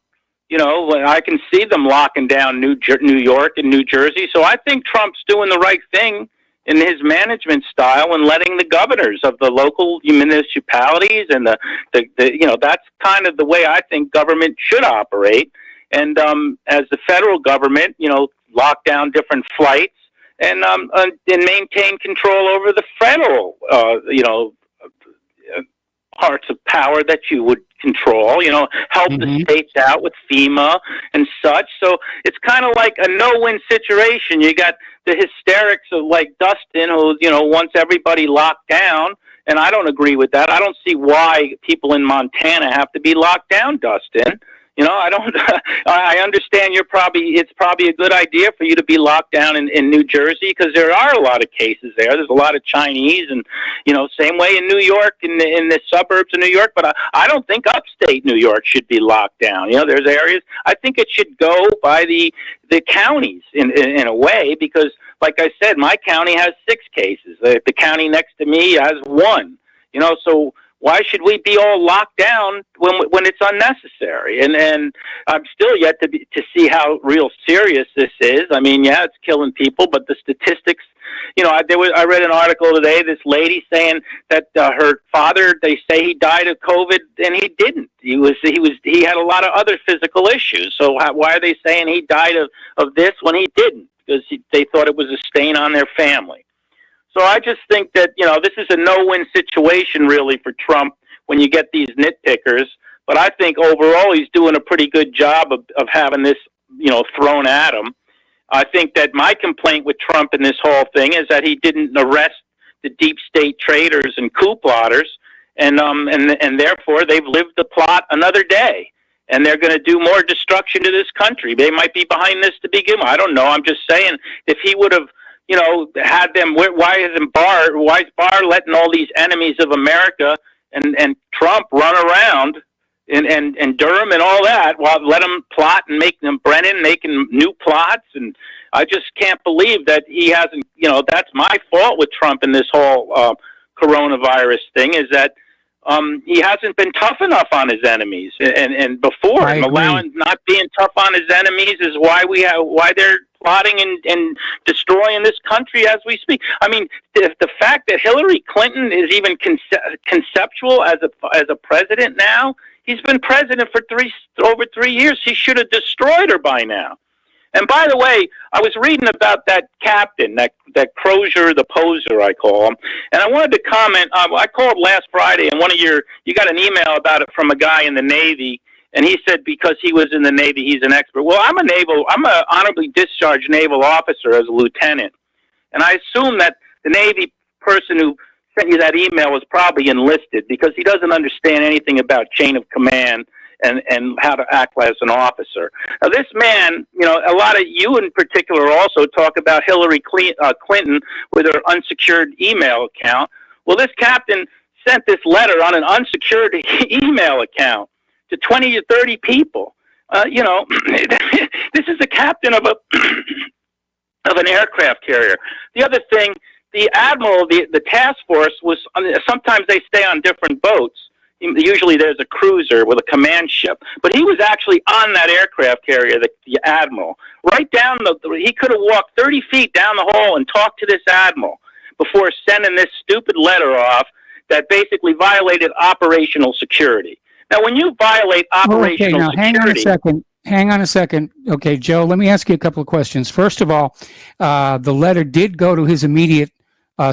I can see them locking down New York and New Jersey. So I think Trump's doing the right thing in his management style and letting the governors of the local municipalities and that's kind of the way I think government should operate. And as the federal government, lock down different flights and maintain control over the federal, parts of power that you would control, help the states out with FEMA and such. So it's kind of like a no-win situation. You got the hysterics of like Dustin, who, wants everybody locked down. And I don't agree with that. I don't see why people in Montana have to be locked down, Dustin. I don't, I understand it's probably a good idea for you to be locked down in New Jersey, because there are a lot of cases there. There's a lot of Chinese and, same way in New York, in the suburbs of New York, but I don't think upstate New York should be locked down. There's areas, I think it should go by the counties in a way, because like I said, my county has 6 cases. The county next to me has 1, so why should we be all locked down when it's unnecessary? And I'm still yet to see how real serious this is. I mean, yeah, it's killing people, but the statistics, I read an article today. This lady saying that her father, they say he died of COVID, and he didn't. He had a lot of other physical issues. So why are they saying he died of this when he didn't? Because they thought it was a stain on their family. So I just think that this is a no-win situation really for Trump when you get these nitpickers. But I think overall he's doing a pretty good job of having this thrown at him. I think that my complaint with Trump in this whole thing is that he didn't arrest the deep state traitors and coup plotters, and therefore they've lived the plot another day, and they're going to do more destruction to this country. They might be behind this to begin with. I don't know. I'm just saying, if he would have, had them, why is Barr letting all these enemies of America and Trump run around? And Durham and all that, while let them plot and make them Brennan making new plots, and I just can't believe that he hasn't. That's my fault with Trump in this whole coronavirus thing, is that he hasn't been tough enough on his enemies, and before allowing not being tough on his enemies is why they're plotting and destroying this country as we speak. I mean, the fact that Hillary Clinton is even conceptual as a president now. He's been president for over 3 years. He should have destroyed her by now. And by the way, I was reading about that captain, that Crozier the poser, I call him. And I wanted to comment. I called last Friday, and you got an email about it from a guy in the Navy, and he said because he was in the Navy, he's an expert. Well, I'm an honorably discharged naval officer as a lieutenant, and I assume that the Navy person who sent you that email was probably enlisted, because he doesn't understand anything about chain of command and how to act as an officer. Now, this man, a lot of you in particular also talk about Hillary Clinton with her unsecured email account. Well, this captain sent this letter on an unsecured email account to 20 to 30 people. This is the captain of an aircraft carrier. The other thing, the admiral, the task force was. Sometimes they stay on different boats. Usually there's a cruiser with a command ship, but he was actually on that aircraft carrier, the admiral. Right down he could have walked 30 feet down the hall and talked to this admiral before sending this stupid letter off that basically violated operational security. Now, when you violate operational security, Hang on a second. Okay, Joe, let me ask you a couple of questions. First of all, the letter did go to his immediate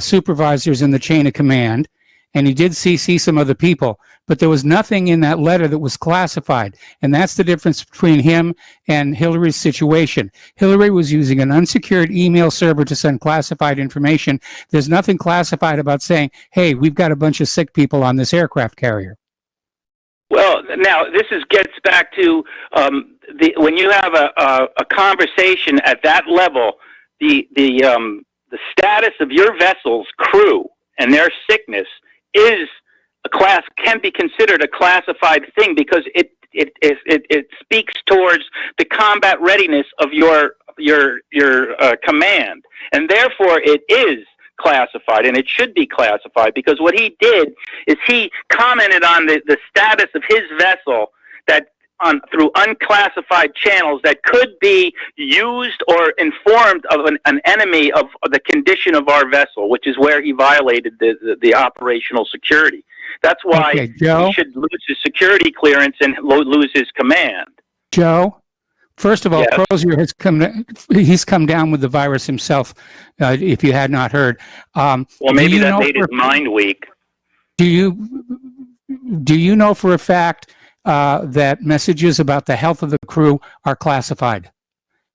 supervisors in the chain of command, and he did CC some other people, but there was nothing in that letter that was classified, and that's the difference between him and Hillary's situation. Hillary was using an unsecured email server to send classified information. There's nothing classified about saying, hey, we've got a bunch of sick people on this aircraft carrier. Well, now this gets back to when you have a conversation at that level, the status of your vessel's crew and their sickness can be considered a classified thing, because it speaks towards the combat readiness of your command, and therefore it is classified, and it should be classified, because what he did is he commented on the status of his vessel through unclassified channels that could be used or informed of an enemy of the condition of our vessel, which is where he violated the operational security. That's why he should lose his security clearance and lose his command. Joe, first of all, yes. Crozier he's come down with the virus himself, if you had not heard. Well, maybe that made his mind weak. Do you know for a fact that messages about the health of the crew are classified?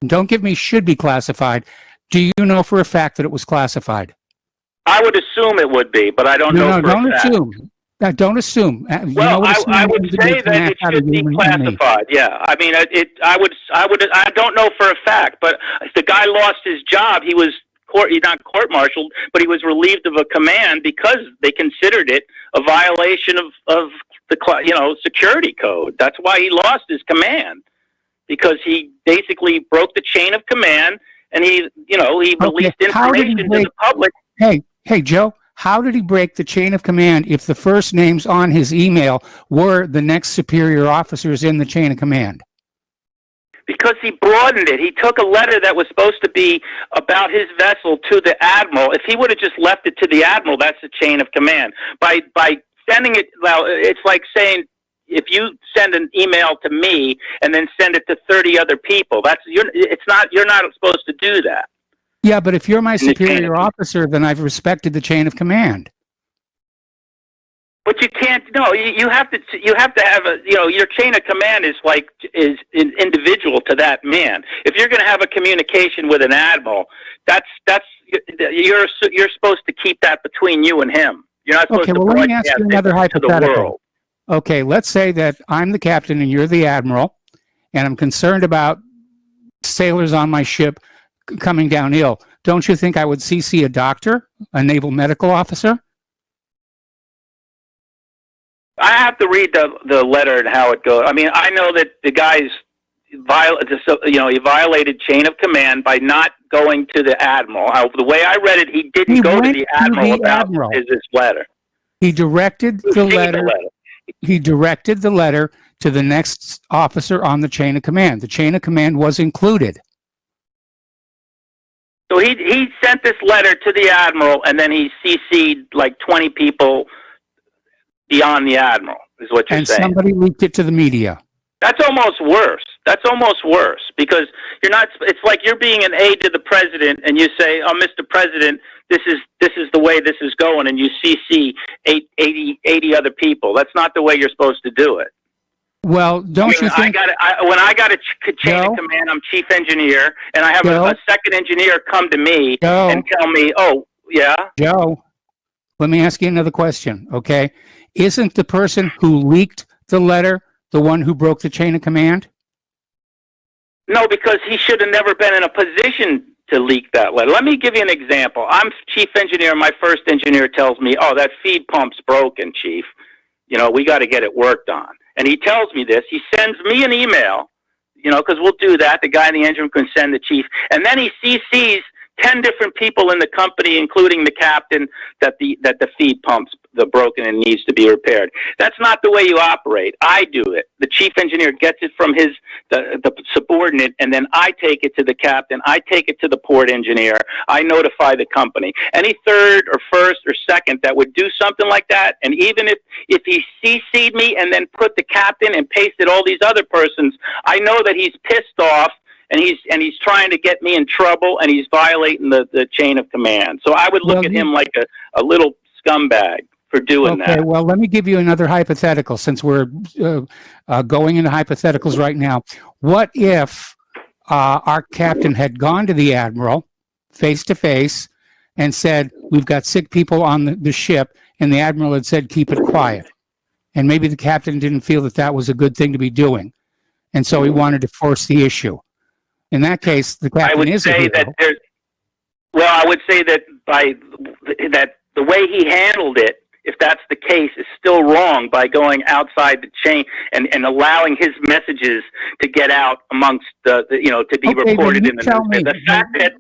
Don't give me should be classified. Do you know for a fact that it was classified? I would assume it would be, but I don't know for a fact. Don't assume. Well, I would say that it should be classified. Yeah, I mean, I don't know for a fact, but the guy lost his job. He was not court-martialed, but he was relieved of a command because they considered it a violation of the security code. That's why he lost his command, because he basically broke the chain of command, and he released information to the public. Hey, Joe. How did he break the chain of command if the first names on his email were the next superior officers in the chain of command? Because he broadened it. He took a letter that was supposed to be about his vessel to the admiral. If he would have just left it to the admiral, that's the chain of command. By sending it, well, it's like saying if you send an email to me and then send it to 30 other people, you're not supposed to do that. Yeah, but if you're my superior officer, then I've respected the chain of command. But you can't. No, you have to have your chain of command is individual to that man. If you're going to have a communication with an admiral, you're supposed to keep that between you and him. You're not supposed to broadcast let me ask you another hypothetical. To the world. Okay, let's say that I'm the captain and you're the admiral, and I'm concerned about sailors on my ship coming down ill. Don't you think I would CC a doctor, a naval medical officer? I have to read the letter and how it goes. I mean, I know that the guy's he violated chain of command by not going to the admiral. The way I read it, he didn't go to the admiral about his letter. He directed the letter. He directed the letter to the next officer on the chain of command. The chain of command was included. So he sent this letter to the admiral, and then he CC'd like 20 people beyond the admiral, is what you're saying. And somebody leaked it to the media. That's almost worse. That's almost worse because you're not. It's like you're being an aide to the president, and you say, "Oh, Mr. President, this is the way this is going," and you CC 80 other people. That's not the way you're supposed to do it. Well, don't you think? When I got a chain of command, I'm chief engineer, and I have a second engineer come to me and tell me, "Oh, yeah." Joe, let me ask you another question, okay? Isn't the person who leaked the letter the one who broke the chain of command? No, because he should have never been in a position to leak that letter. Let me give you an example. I'm chief engineer. My first engineer tells me, "Oh, that feed pump's broken, chief. We got to get it worked on." And he tells me this. He sends me an email, because we'll do that. The guy in the engine room can send the chief. And then he CCs 10 different people in the company, including the captain, that the feed pump's broken and needs to be repaired. That's not the way you operate. I do it. The chief engineer gets it from the subordinate, and then I take it to the captain. I take it to the port engineer. I notify the company. Any third or first or second that would do something like that, and even if he CC'd me and then put the captain and pasted all these other persons, I know that he's pissed off. And he's trying to get me in trouble, and he's violating the chain of command. So I would look at him like a little scumbag for doing that. Okay, well, let me give you another hypothetical, since we're going into hypotheticals right now. What if our captain had gone to the admiral face-to-face and said, "We've got sick people on the ship," and the admiral had said, "Keep it quiet." And maybe the captain didn't feel that was a good thing to be doing, and so he wanted to force the issue. In that case, the captain is a hero. I would say that that the way he handled it, if that's the case, is still wrong by going outside the chain and allowing his messages to get out amongst to be reported in the newspaper. The fact that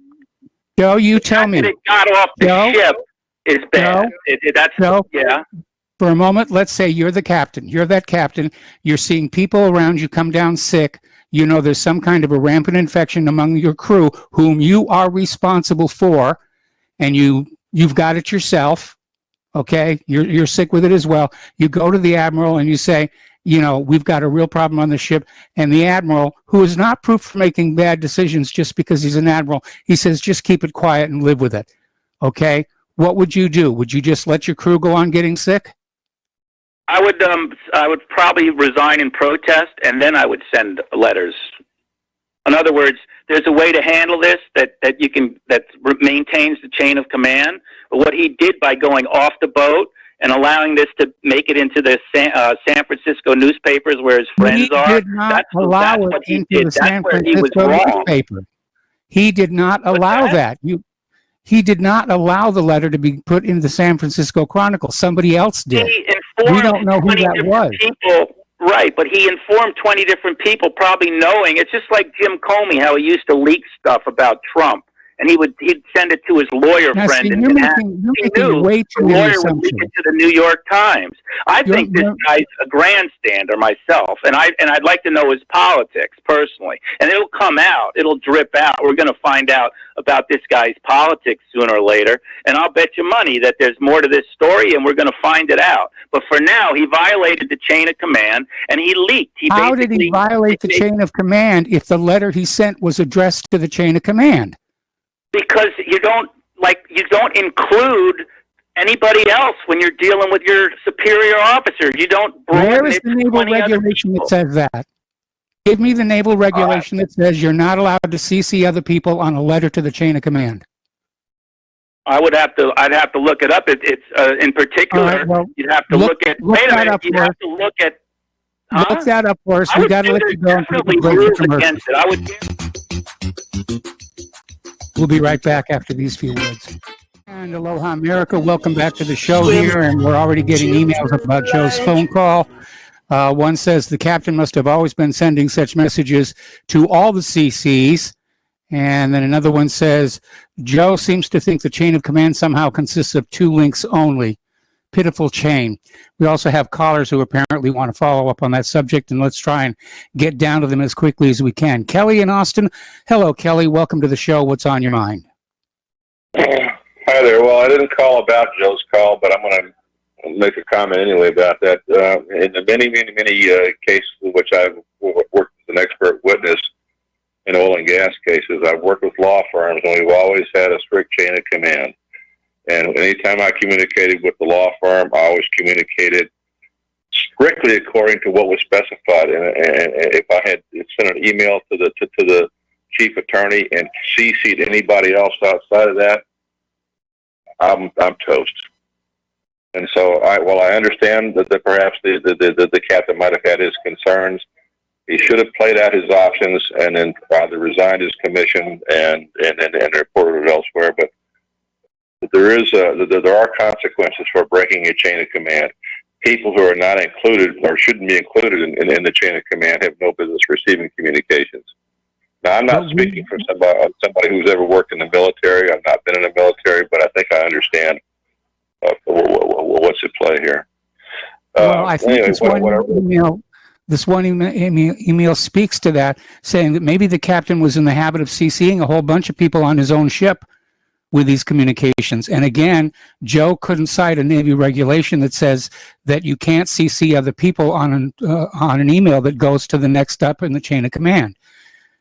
Joe, you tell me that it got off the ship is bad. Yeah. For a moment, let's say you're the captain. You're that captain. You're seeing people around you come down sick. There's some kind of a rampant infection among your crew whom you are responsible for, and you've got it yourself. Okay, you're sick with it as well. You go to the admiral and you say, we've got a real problem on the ship. And the admiral, who is not proof for making bad decisions just because he's an admiral, he says, just keep it quiet and live with it. Okay, what would you do? Would you just let your crew go on getting sick? I would probably resign in protest, and then I would send letters. In other words, there's a way to handle this that maintains the chain of command. But what he did by going off the boat and allowing this to make it into the San Francisco newspapers where his friends are, that's what he did. That's where he was wrong. He did not allow that. He did not allow the letter to be put in the San Francisco Chronicle. Somebody else did. We don't know who that was. Right, but he informed 20 different people, probably knowing. It's just like Jim Comey, how he used to leak stuff about Trump and he'd send it to his lawyer Now, friend see, in you're Manhattan. making He knew way the too many lawyer would assumptions. leak it to the New York Times. I think this guy's a grandstander myself, and I'd like to know his politics personally. And it'll come out. It'll drip out. We're going to find out about this guy's politics sooner or later, and I'll bet you money that there's more to this story, and we're going to find it out. But for now, he violated the chain of command, and he leaked. How did he violate the chain of command if the letter he sent was addressed to the chain of command? Because you don't include anybody else when you're dealing with your superior officer. You don't. Where is the naval regulation that says that? Give me the naval regulation that says you're not allowed to CC other people on a letter to the chain of command. I'd have to look it up. It's in particular. Right, well, you'd have to look at. Look Wait a that minute. up You'd for have to look at. Look that up for us. We got to let you go. Against it. I would. We'll be right back after these few words. And aloha, America. Welcome back to the show here. And we're already getting emails about Joe's phone call. One says the captain must have always been sending such messages to all the CCs. And then another one says, Joe seems to think the chain of command somehow consists of 2 links only. Pitiful chain. We also have callers who apparently want to follow up on that subject, and let's try and get down to them as quickly as we can. Kelly in Austin. Hello, Kelly. Welcome to the show. What's on your mind? Hi there. Well, I didn't call about Joe's call, but I'm going to make a comment anyway about that. In the many cases in which I've worked as an expert witness in oil and gas cases, I've worked with law firms, and we've always had a strict chain of command. And anytime I communicated with the law firm, I always communicated strictly according to what was specified. And if I had sent an email to the chief attorney and CC'd anybody else outside of that, I'm toast. And so, I understand that perhaps the captain might have had his concerns. He should have played out his options and then either resigned his commission and reported it elsewhere. But there are consequences for breaking a chain of command. People who are not included or shouldn't be included in the chain of command have no business receiving communications. Now, I'm not speaking for somebody who's ever worked in the military. I've not been in the military, but I think I understand what's at play here. Well, I think this one email speaks to that, saying that maybe the captain was in the habit of CCing a whole bunch of people on his own ship with these communications. And again, Joe couldn't cite a Navy regulation that says that you can't CC other people on an email that goes to the next step in the chain of command.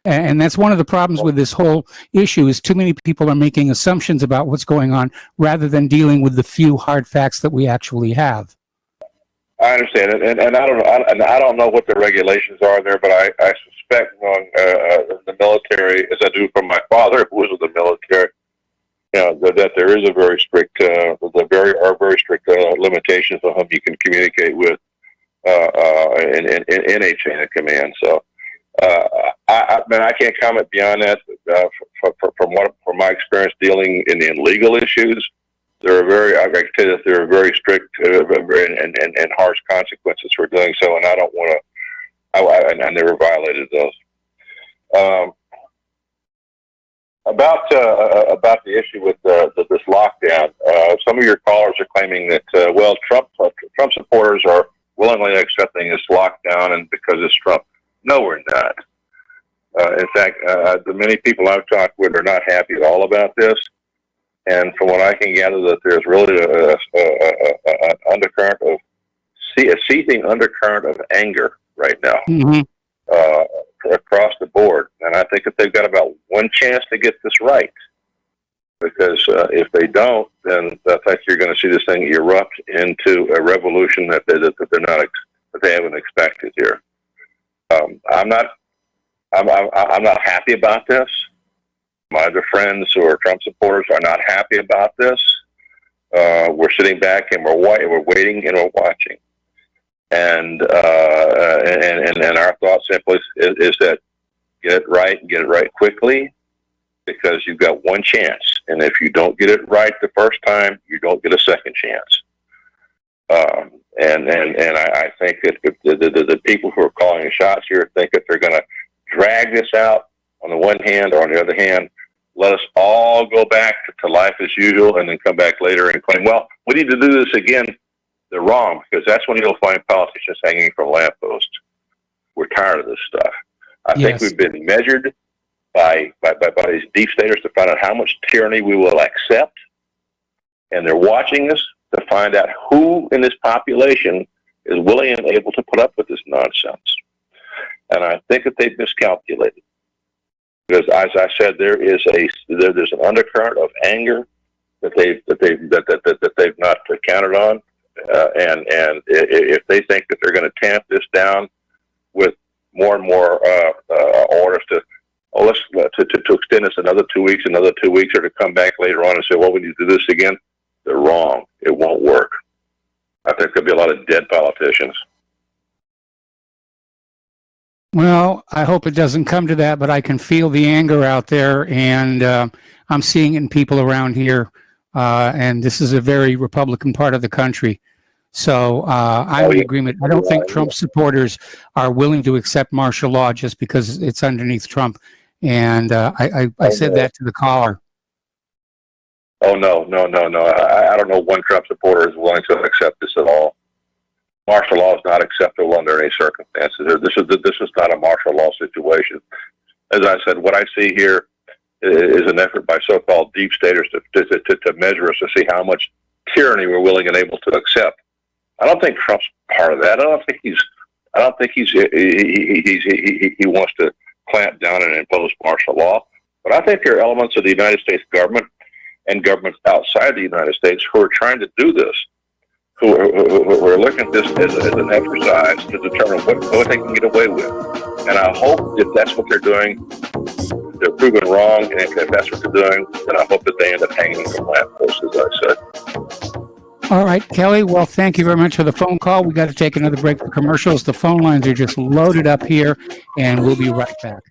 And that's one of the problems with this whole issue is too many people are making assumptions about what's going on rather than dealing with the few hard facts that we actually have. I understand it, and I don't know what the regulations are there, but I suspect knowing the military, as I do from my father, who was in the military, that there is a very strict, very strict limitations on whom you can communicate with in a chain of command. So, I can't comment beyond that. From my experience dealing in legal issues, I can tell you that there are very strict and harsh consequences for doing so, and I don't want to. I never violated those. About the issue with this lockdown, some of your callers are claiming that Trump supporters are willingly accepting this lockdown, and because it's Trump. No, we're not. In fact, the many people I've talked with are not happy at all about this. And from what I can gather, that there's really an undercurrent of a seething undercurrent of anger right now across the board. And I think that they've got about one chance to get this right, because if they don't, then I think you're going to see this thing erupt into a revolution that they haven't expected here. I'm not happy about this. My other friends who are Trump supporters are not happy about this. We're sitting back and we're waiting and we're watching. And our thought simply is that get it right and get it right quickly, because you've got one chance. And if you don't get it right the first time, you don't get a second chance. And I think that the people who are calling the shots here think that they're going to drag this out on the one hand, or on the other hand, let us all go back to life as usual and then come back later and claim, well, we need to do this again. They're wrong, because that's when you'll find politicians hanging from lampposts. We're tired of this stuff. I think we've been measured by these deep staters to find out how much tyranny we will accept. And they're watching us to find out who in this population is willing and able to put up with this nonsense. And I think that they've miscalculated. Because, as I said, there's an undercurrent of anger that they've not counted on, and if they think that they're going to tamp this down with more and more orders to extend this another 2 weeks, or to come back later on and say, well, we need to do this again, they're wrong. It won't work. I think there'll be a lot of dead politicians. Well, I hope it doesn't come to that, but I can feel the anger out there, and I'm seeing it in people around here, and this is a very Republican part of the country. So I'm in agreement. I don't think Trump supporters are willing to accept martial law just because it's underneath Trump, and I said that to the caller. Oh, no. I don't know one Trump supporter is willing to accept this at all. Martial law is not acceptable under any circumstances. This is not a martial law situation. As I said, what I see here is an effort by so-called deep staters to measure us, to see how much tyranny we're willing and able to accept. I don't think Trump's part of that. I don't think he wants to clamp down and impose martial law. But I think there are elements of the United States government and governments outside the United States who are trying to do this, who are looking at this as an exercise to determine what they can get away with. And I hope if that's what they're doing, they're proven wrong, and if that's what they're doing, then I hope that they end up hanging from lampposts, as I said. All right, Kelly. Well, thank you very much for the phone call. We got to take another break for commercials. The phone lines are just loaded up here, and we'll be right back.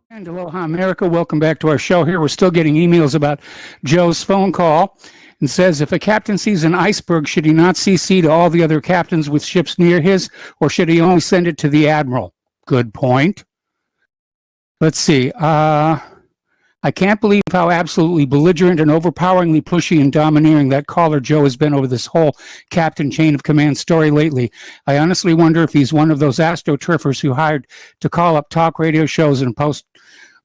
And aloha, America. Welcome back to our show here. We're still getting emails about Joe's phone call. And says, if a captain sees an iceberg, should he not CC to all the other captains with ships near his, or should he only send it to the admiral? Good point. Let's see. I can't believe how absolutely belligerent and overpoweringly pushy and domineering that caller Joe has been over this whole captain chain of command story lately. I honestly wonder if he's one of those astroturfers who hired to call up talk radio shows and post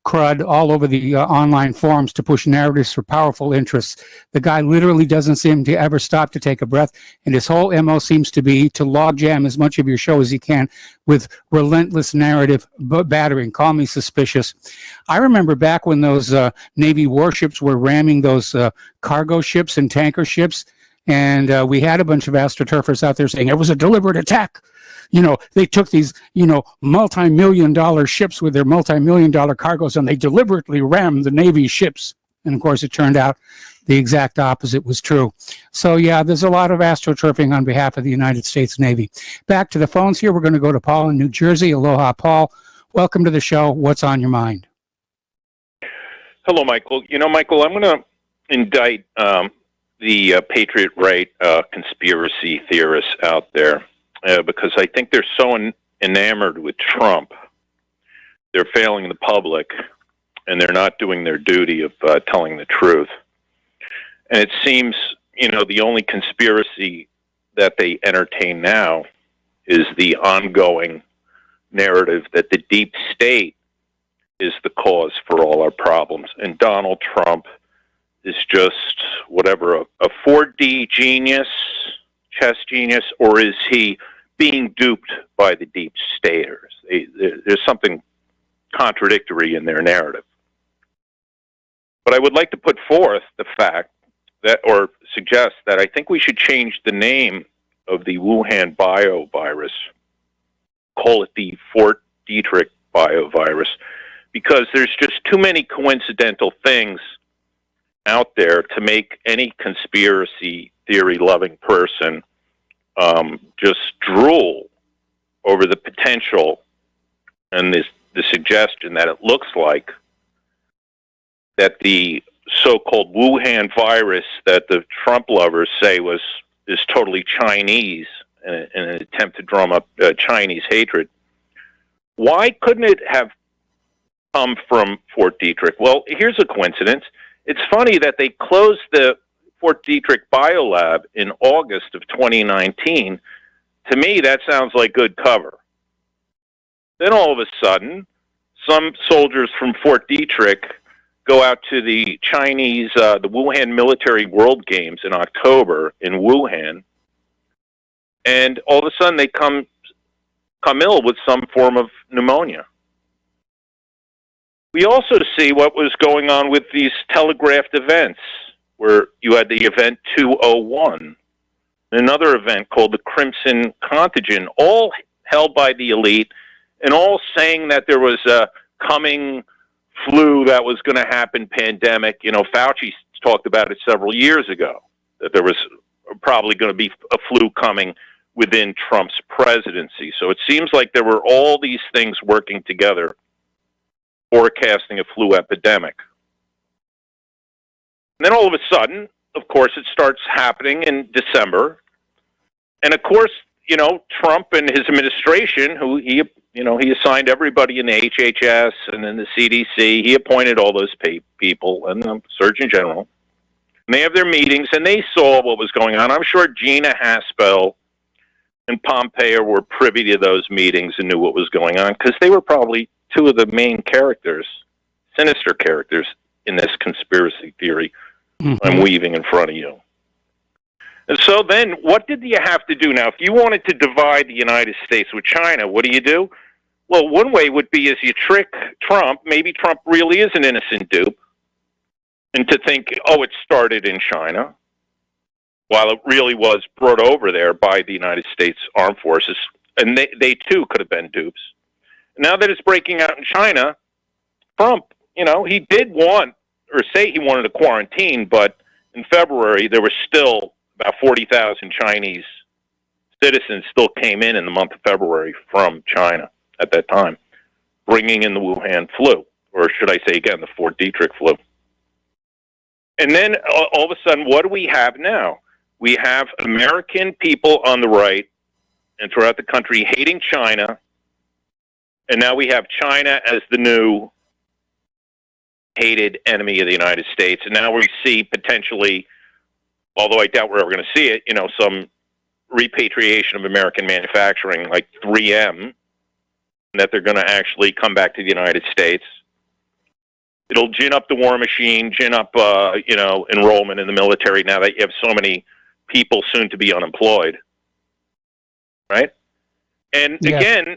crud all over the online forums to push narratives for powerful interests. The guy literally doesn't seem to ever stop to take a breath, and his whole MO seems to be to logjam as much of your show as he can with relentless narrative battering. Call me suspicious. I remember back when those Navy warships were ramming those cargo ships and tanker ships, and we had a bunch of astroturfers out there saying it was a deliberate attack. They took these, multi-million-dollar ships with their multi-million-dollar cargoes, and they deliberately rammed the Navy ships. And, of course, it turned out the exact opposite was true. So, yeah, there's a lot of astroturfing on behalf of the United States Navy. Back to the phones here. We're going to go to Paul in New Jersey. Aloha, Paul. Welcome to the show. What's on your mind? Hello, Michael. Michael, I'm going to indict the Patriot Right conspiracy theorists out there. Because I think they're so enamored with Trump, they're failing the public, and they're not doing their duty of telling the truth. And it seems, the only conspiracy that they entertain now is the ongoing narrative that the deep state is the cause for all our problems. And Donald Trump is just, whatever, a 4D genius, chess genius, or is he being duped by the deep staters? There's something contradictory in their narrative. But I would like to put forth the fact that, or suggest that I think we should change the name of the Wuhan biovirus, call it the Fort Detrick biovirus, because there's just too many coincidental things out there to make any conspiracy theory-loving person just drool over the potential and the suggestion that it looks like that the so-called Wuhan virus that the Trump lovers say is totally Chinese in an attempt to drum up Chinese hatred. Why couldn't it have come from Fort Detrick. Well, here's a coincidence. It's funny that they closed the Fort Detrick Biolab in August of 2019. To me, that sounds like good cover. Then all of a sudden, some soldiers from Fort Detrick go out to the Chinese, the Wuhan Military World Games in October in Wuhan, and all of a sudden they come ill with some form of pneumonia. We also see what was going on with these telegraphed events, where you had the Event 201, another event called the Crimson Contagion, all held by the elite, and all saying that there was a coming flu that was going to happen, pandemic. You know, Fauci talked about it several years ago, that there was probably going to be a flu coming within Trump's presidency. So it seems like there were all these things working together, forecasting a flu epidemic. And then all of a sudden, of course, it starts happening in December. And of course, you know, Trump and his administration, who he assigned everybody in the HHS and in the CDC. He appointed all those people and the Surgeon General. And they have their meetings, and they saw what was going on. I'm sure Gina Haspel and Pompeo were privy to those meetings and knew what was going on, because they were probably two of the main characters, sinister characters, in this conspiracy theory I'm weaving in front of you. And so then, what did you have to do? Now, if you wanted to divide the United States with China, what do? Well, one way would be is you trick Trump. Maybe Trump really is an innocent dupe, and to think, oh, it started in China, while it really was brought over there by the United States Armed Forces, and they too could have been dupes. Now that it's breaking out in China, Trump, you know, he did want, or say he wanted to quarantine, but in February there was still about 40,000 Chinese citizens still came in the month of February from China at that time, bringing in the Wuhan flu, or should I say again, the Fort Detrick flu. And then all of a sudden, what do we have now? We have American people on the right and throughout the country hating China, and now we have China as the new hated enemy of the United States. And now we see potentially, although I doubt we're ever going to see it, you know, some repatriation of American manufacturing like 3M, that they're going to actually come back to the United States. It'll gin up the war machine, gin up, enrollment in the military now that you have so many people soon to be unemployed, right? And again,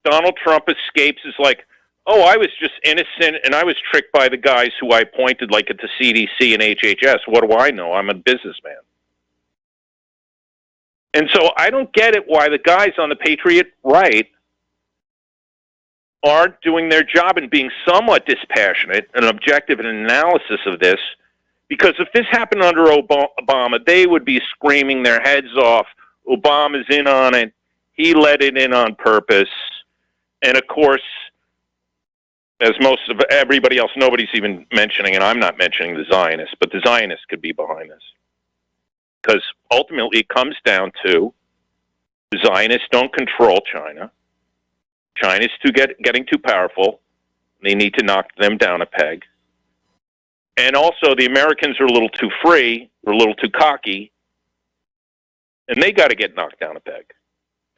Donald Trump escapes as like, oh, I was just innocent and I was tricked by the guys who I appointed like at the CDC and HHS. What do I know? I'm a businessman. And so I don't get it why the guys on the Patriot right aren't doing their job and being somewhat dispassionate and objective in analysis of this. Because if this happened under Obama, they would be screaming their heads off. Obama's in on it. He let it in on purpose. And of course, as most of everybody else, nobody's even mentioning, and I'm not mentioning the Zionists, but the Zionists could be behind this. Because ultimately it comes down to the Zionists don't control China. China's getting too powerful. They need to knock them down a peg. And also the Americans are a little too free, or a little too cocky, and they got to get knocked down a peg.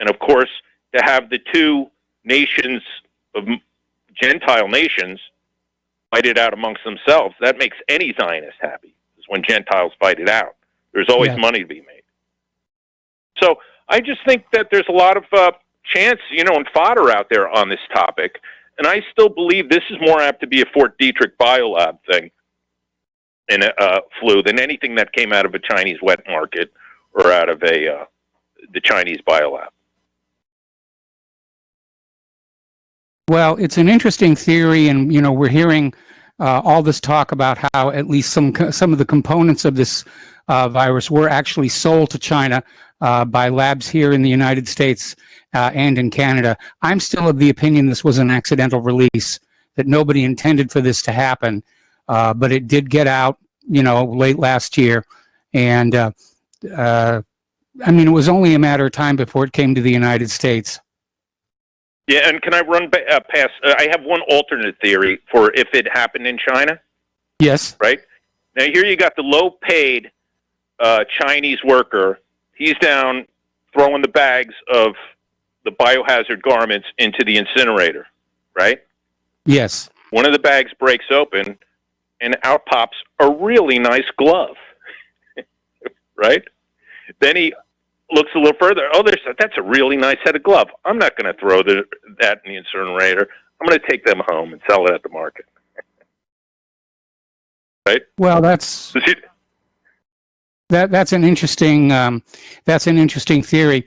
And of course, to have the two nations of Gentile nations fight it out amongst themselves, that makes any Zionist happy. Because when Gentiles fight it out, there's always money to be made. So I just think that there's a lot of chance, and fodder out there on this topic. And I still believe this is more apt to be a Fort Detrick biolab thing in a flu than anything that came out of a Chinese wet market or out of the Chinese biolab. Well, it's an interesting theory, and we're hearing all this talk about how at least some of the components of this virus were actually sold to China by labs here in the United States and in Canada. I'm still of the opinion this was an accidental release, that nobody intended for this to happen, but it did get out, late last year, and it was only a matter of time before it came to the United States. Yeah, and can I run past? I have one alternate theory for if it happened in China. Yes. Right? Now, here you got the low-paid Chinese worker. He's down throwing the bags of the biohazard garments into the incinerator, right? Yes. One of the bags breaks open, and out pops a really nice glove, right? Then he looks a little further. Oh, that's a really nice set of gloves. I'm not going to throw that in the incinerator. I'm going to take them home and sell it at the market. Right? Well, that's an interesting theory.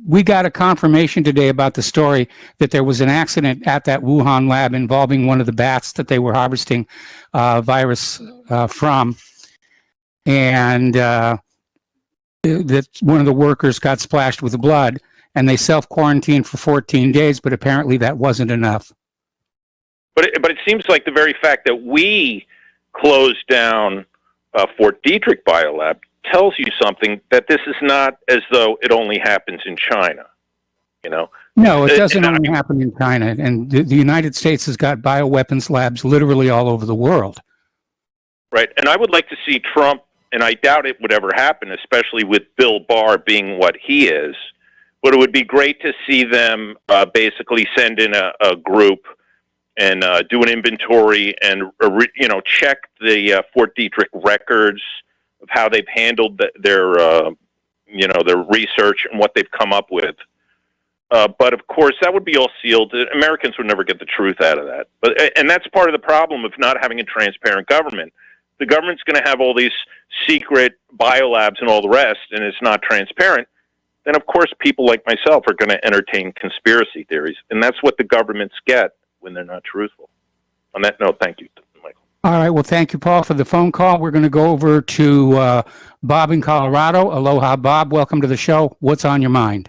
We got a confirmation today about the story that there was an accident at that Wuhan lab involving one of the bats that they were harvesting virus from, and that one of the workers got splashed with blood, and they self-quarantined for 14 days, but apparently that wasn't enough. But it seems like the very fact that we closed down Fort Detrick Biolab tells you something, that this is not as though it only happens in China, you know? No, it doesn't only happen in China. And the United States has got bioweapons labs literally all over the world. Right. And I would like to see Trump, and I doubt it would ever happen, especially with Bill Barr being what he is, but it would be great to see them basically send in a group and do an inventory and, check the Fort Detrick records of how they've handled their research and what they've come up with. But of course, that would be all sealed. Americans would never get the truth out of that. And that's part of the problem of not having a transparent government. The government's going to have all these secret biolabs and all the rest, and it's not transparent. Then, of course, people like myself are going to entertain conspiracy theories. And that's what the governments get when they're not truthful. On that note, thank you, Michael. All right. Well, thank you, Paul, for the phone call. We're going to go over to Bob in Colorado. Aloha, Bob. Welcome to the show. What's on your mind?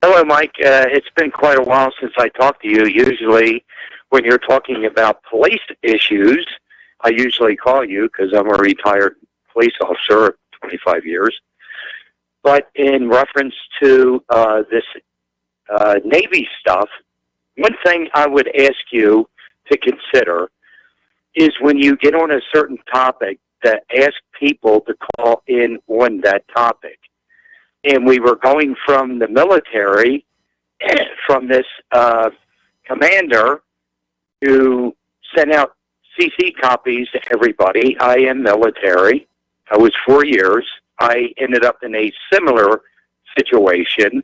Hello, Mike. It's been quite a while since I talked to you. Usually, when you're talking about police issues, I usually call you because I'm a retired police officer of 25 years. But in reference to this Navy stuff, one thing I would ask you to consider is when you get on a certain topic, to ask people to call in on that topic. And we were going from the military, from this commander who sent out CC copies to everybody. I am military. I was 4 years. I ended up in a similar situation.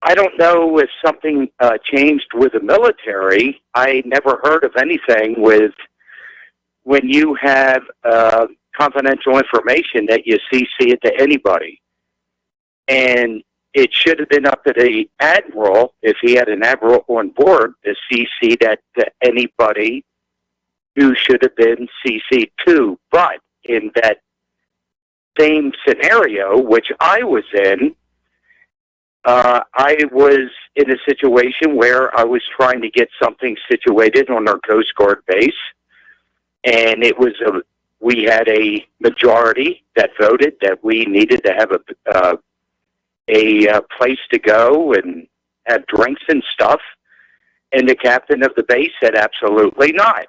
I don't know if something changed with the military. I never heard of anything with when you have confidential information that you CC it to anybody. And it should have been up to the admiral, if he had an admiral on board, to CC that to anybody who should have been CC'd to. But in that same scenario, which I was in, I was in a situation where I was trying to get something situated on our Coast Guard base, and it was we had a majority that voted that we needed to have a place to go and have drinks and stuff, and the captain of the base said absolutely not.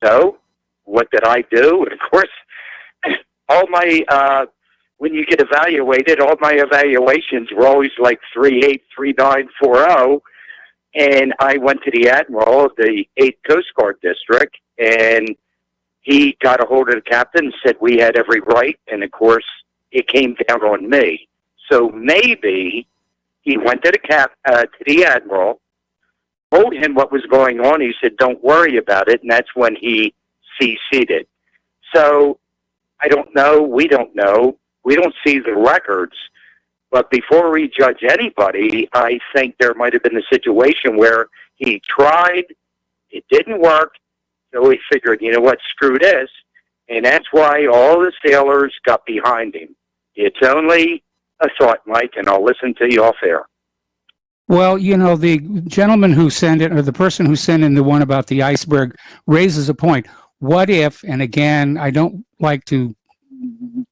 So what did I do? And of course, all my when you get evaluated, all my evaluations were always like 3.8, 3.9, 4.0, and I went to the admiral of the 8th Coast Guard District, and he got a hold of the captain and said we had every right, and of course it came down on me. So maybe he went to the admiral, told him what was going on. He said, "Don't worry about it," and that's when he CC'd it. So I don't know. We don't know. We don't see the records. But before we judge anybody, I think there might have been a situation where he tried, it didn't work, so he figured, you know what, screw this. And that's why all the sailors got behind him. It's only a thought, Mike, and I'll listen to you off air. Well, you know, the gentleman who sent it, or the person who sent in the one about the iceberg, raises a point. What if, and again, I don't like to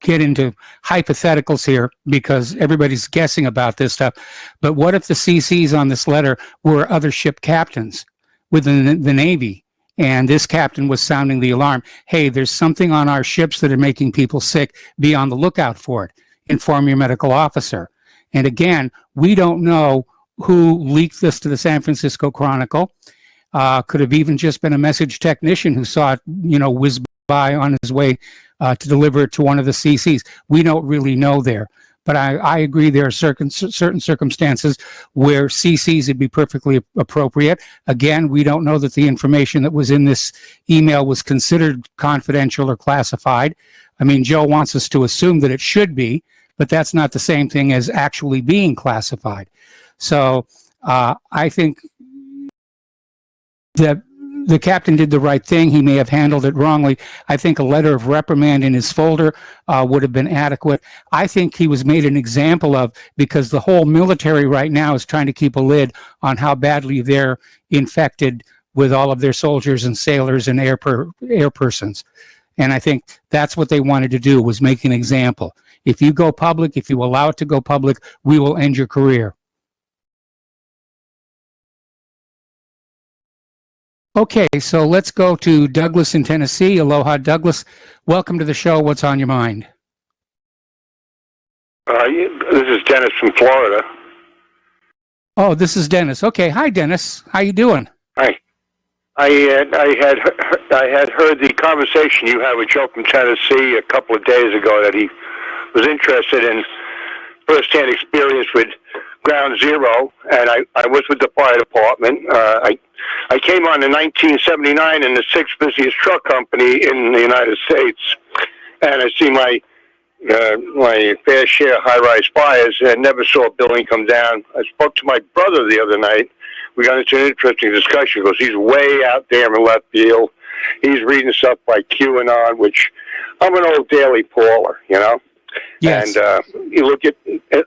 get into hypotheticals here because everybody's guessing about this stuff. But what if the CCs on this letter were other ship captains within the Navy? And this captain was sounding the alarm. Hey, there's something on our ships that are making people sick. Be on the lookout for it. Inform your medical officer. And again, we don't know who leaked this to the San Francisco Chronicle. Could have even just been a message technician who saw it, whiz by on his way to deliver it to one of the CCs. We don't really know there. But I agree there are certain circumstances where CCs would be perfectly appropriate. Again, we don't know that the information that was in this email was considered confidential or classified. I mean, Joe wants us to assume that it should be, but that's not the same thing as actually being classified. So I think that the captain did the right thing. He may have handled it wrongly. I think a letter of reprimand in his folder would have been adequate. I think he was made an example of because the whole military right now is trying to keep a lid on how badly they're infected with all of their soldiers and sailors and air persons. And I think that's what they wanted to do, was make an example. If you go public, if you allow it to go public, we will end your career. Okay, so let's go to Douglas in Tennessee. Aloha, Douglas. Welcome to the show. What's on your mind? This is Dennis from Florida. Oh, this is Dennis. Okay, hi, Dennis. How you doing? Hi. I had heard the conversation you had with Joe from Tennessee a couple of days ago, that he was interested in first-hand experience with Ground Zero, and I was with the fire department. I came on in 1979 in the sixth busiest truck company in the United States, and I see my fair share of high-rise fires, and never saw a building come down. I spoke to my brother the other night. We got into an interesting discussion because he's way out there in left field. He's reading stuff like QAnon, which I'm an old daily Pauler, Yes. And you look at,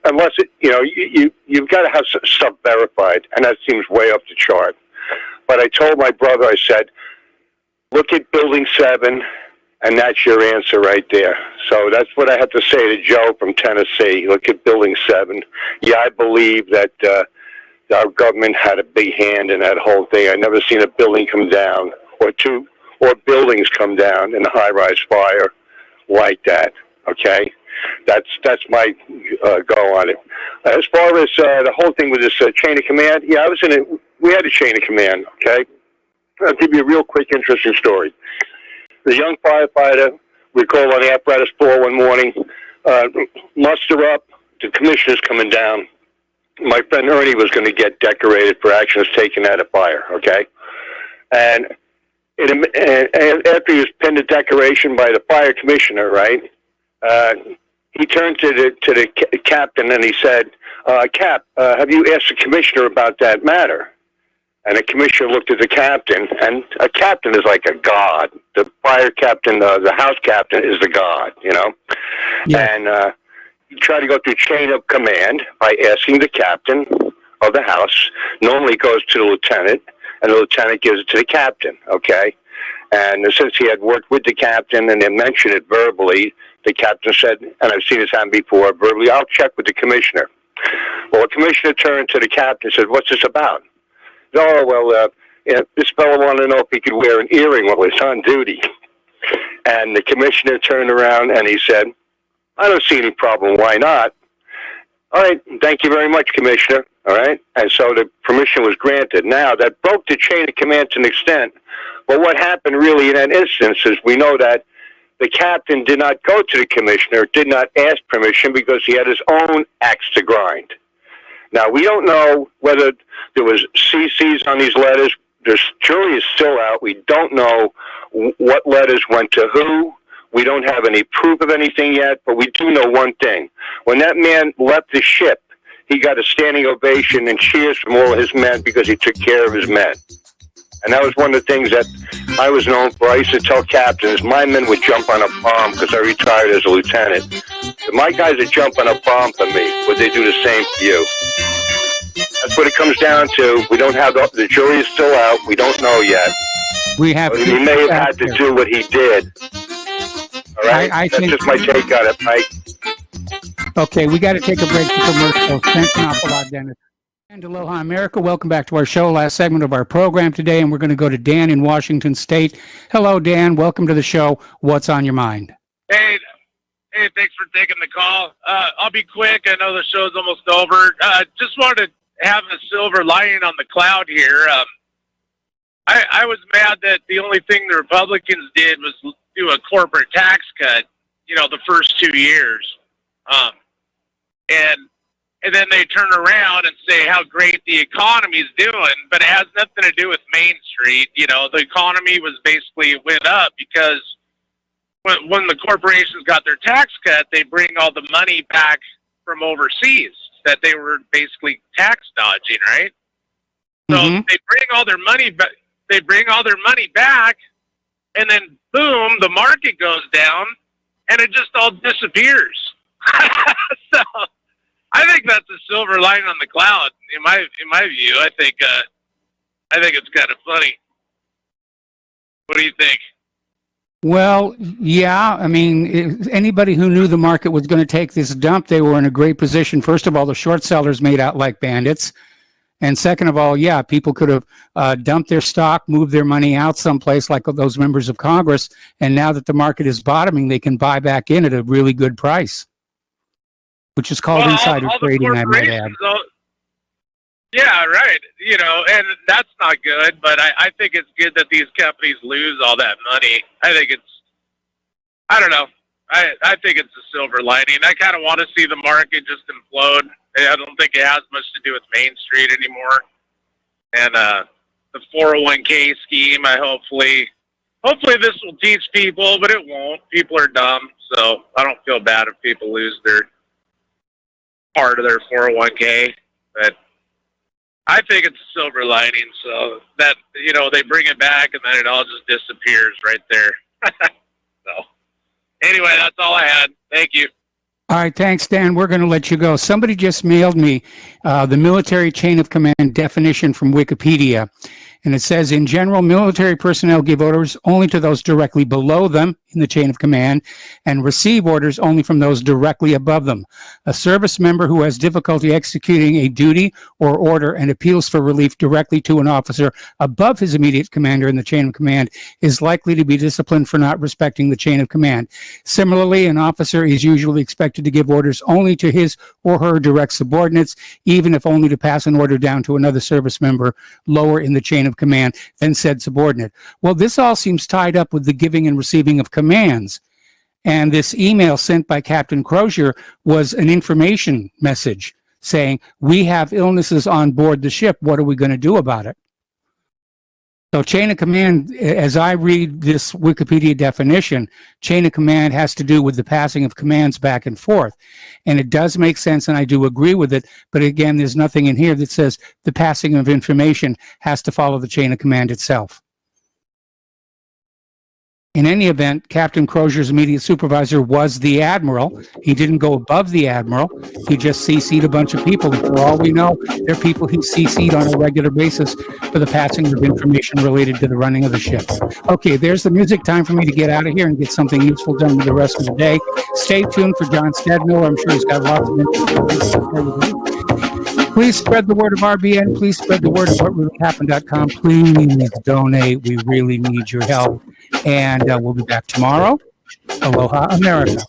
unless you've got to have stuff verified, and that seems way up the chart. But I told my brother, I said, look at Building 7, and that's your answer right there. So that's what I have to say to Joe from Tennessee. Look at Building 7. Yeah, I believe that our government had a big hand in that whole thing. I never seen a building come down, or buildings come down in a high-rise fire like that. Okay, that's my go on it. As far as the whole thing with this chain of command, yeah, I was in it. We had a chain of command. Okay, I'll give you a real quick, interesting story. The young firefighter, we called on the apparatus floor one morning. Muster up. The commissioner's coming down. My friend Ernie was going to get decorated for actions taken at a fire. Okay, and after he was pinned to decoration by the fire commissioner, right? He turned to the captain and he said, Cap, have you asked the commissioner about that matter? And the commissioner looked at the captain, and a captain is like a god. The fire captain, the house captain is the god, Yeah. And you try to go through chain of command by asking the captain of the house. Normally it goes to the lieutenant, and the lieutenant gives it to the captain, okay? And since he had worked with the captain and they mentioned it verbally, the captain said, and I've seen this happen before, verbally, I'll check with the commissioner. Well, the commissioner turned to the captain and said, what's this about? Oh, well, this fellow wanted to know if he could wear an earring while he's on duty. And the commissioner turned around and he said, I don't see any problem. Why not? All right. Thank you very much, Commissioner. All right. And so the permission was granted. Now, that broke the chain of command to an extent. But what happened really in that instance is we know that the captain did not go to the commissioner, did not ask permission because he had his own axe to grind. Now, we don't know whether there was CCs on these letters. The jury is still out. We don't know what letters went to who. We don't have any proof of anything yet, but we do know one thing. When that man left the ship, he got a standing ovation and cheers from all of his men because he took care of his men. And that was one of the things that I was known for. I used to tell captains, my men would jump on a bomb because I retired as a lieutenant. If my guys would jump on a bomb for me, would they do the same for you? That's what it comes down to. We don't have the jury is still out. We don't know yet. We have. He may have had to do what he did. All right? I That's think, just my take on it, Mike. okay, we got to take a break for commercials. Thanks an awful lot, Dennis. And Aloha America, welcome back to our show, last segment of our program today, and we're going to go to Dan in Washington State. Hello, Dan. Welcome to the show. What's on your mind? Hey, thanks for taking the call. I'll be quick. I know the show's almost over. Just wanted to have a silver lining on the cloud here. I was mad that the only thing the Republicans did was do a corporate tax cut, the first 2 years. And then they turn around and say how great the economy's doing, but it has nothing to do with Main Street. The economy was basically went up because when the corporations got their tax cut, they bring all the money back from overseas that they were basically tax dodging, right? So they bring all their money back. They bring all their money back, and then boom, the market goes down, and it just all disappears. So I think that's a silver lining on the cloud. In my view, I think it's kind of funny. What do you think? Well, yeah. I mean, anybody who knew the market was going to take this dump, they were in a great position. First of all, the short sellers made out like bandits. And second of all, yeah, people could have dumped their stock, moved their money out someplace like those members of Congress. And now that the market is bottoming, they can buy back in at a really good price, which is called insider trading, I might add. Yeah, right. And that's not good, but I think it's good that these companies lose all that money. I don't know. I think it's a silver lining. I kind of want to see the market just implode. I don't think it has much to do with Main Street anymore. And the 401k scheme, hopefully this will teach people, but it won't. People are dumb, so I don't feel bad if people lose their part of their 401k. But I think it's a silver lining, so that, they bring it back and then it all just disappears right there. So anyway, that's all I had. Thank you. All right, thanks, Dan. We're going to let you go. Somebody just mailed me the military chain of command definition from Wikipedia. And it says, in general, military personnel give orders only to those directly below them in the chain of command and receive orders only from those directly above them. A service member who has difficulty executing a duty or order and appeals for relief directly to an officer above his immediate commander in the chain of command is likely to be disciplined for not respecting the chain of command. Similarly, an officer is usually expected to give orders only to his or her direct subordinates, even if only to pass an order down to another service member lower in the chain of command than said subordinate. Well, this all seems tied up with the giving and receiving of commands. And this email sent by Captain Crozier was an information message saying, we have illnesses on board the ship. What are we going to do about it? So chain of command, as I read this Wikipedia definition, chain of command has to do with the passing of commands back and forth. And it does make sense, and I do agree with it. But again, there's nothing in here that says the passing of information has to follow the chain of command itself. In any event, Captain Crozier's immediate supervisor was the admiral. He didn't go above the admiral. He just CC'd a bunch of people. And for all we know, they're people he CC'd on a regular basis for the passing of information related to the running of the ship. Okay, there's the music. Time for me to get out of here and get something useful done with the rest of the day. Stay tuned for John Stedmiller. I'm sure he's got lots of information. Please spread the word of RBN. Please spread the word of whatreallyhappened.com. Please donate. We really need your help. And we'll be back tomorrow. Aloha, America.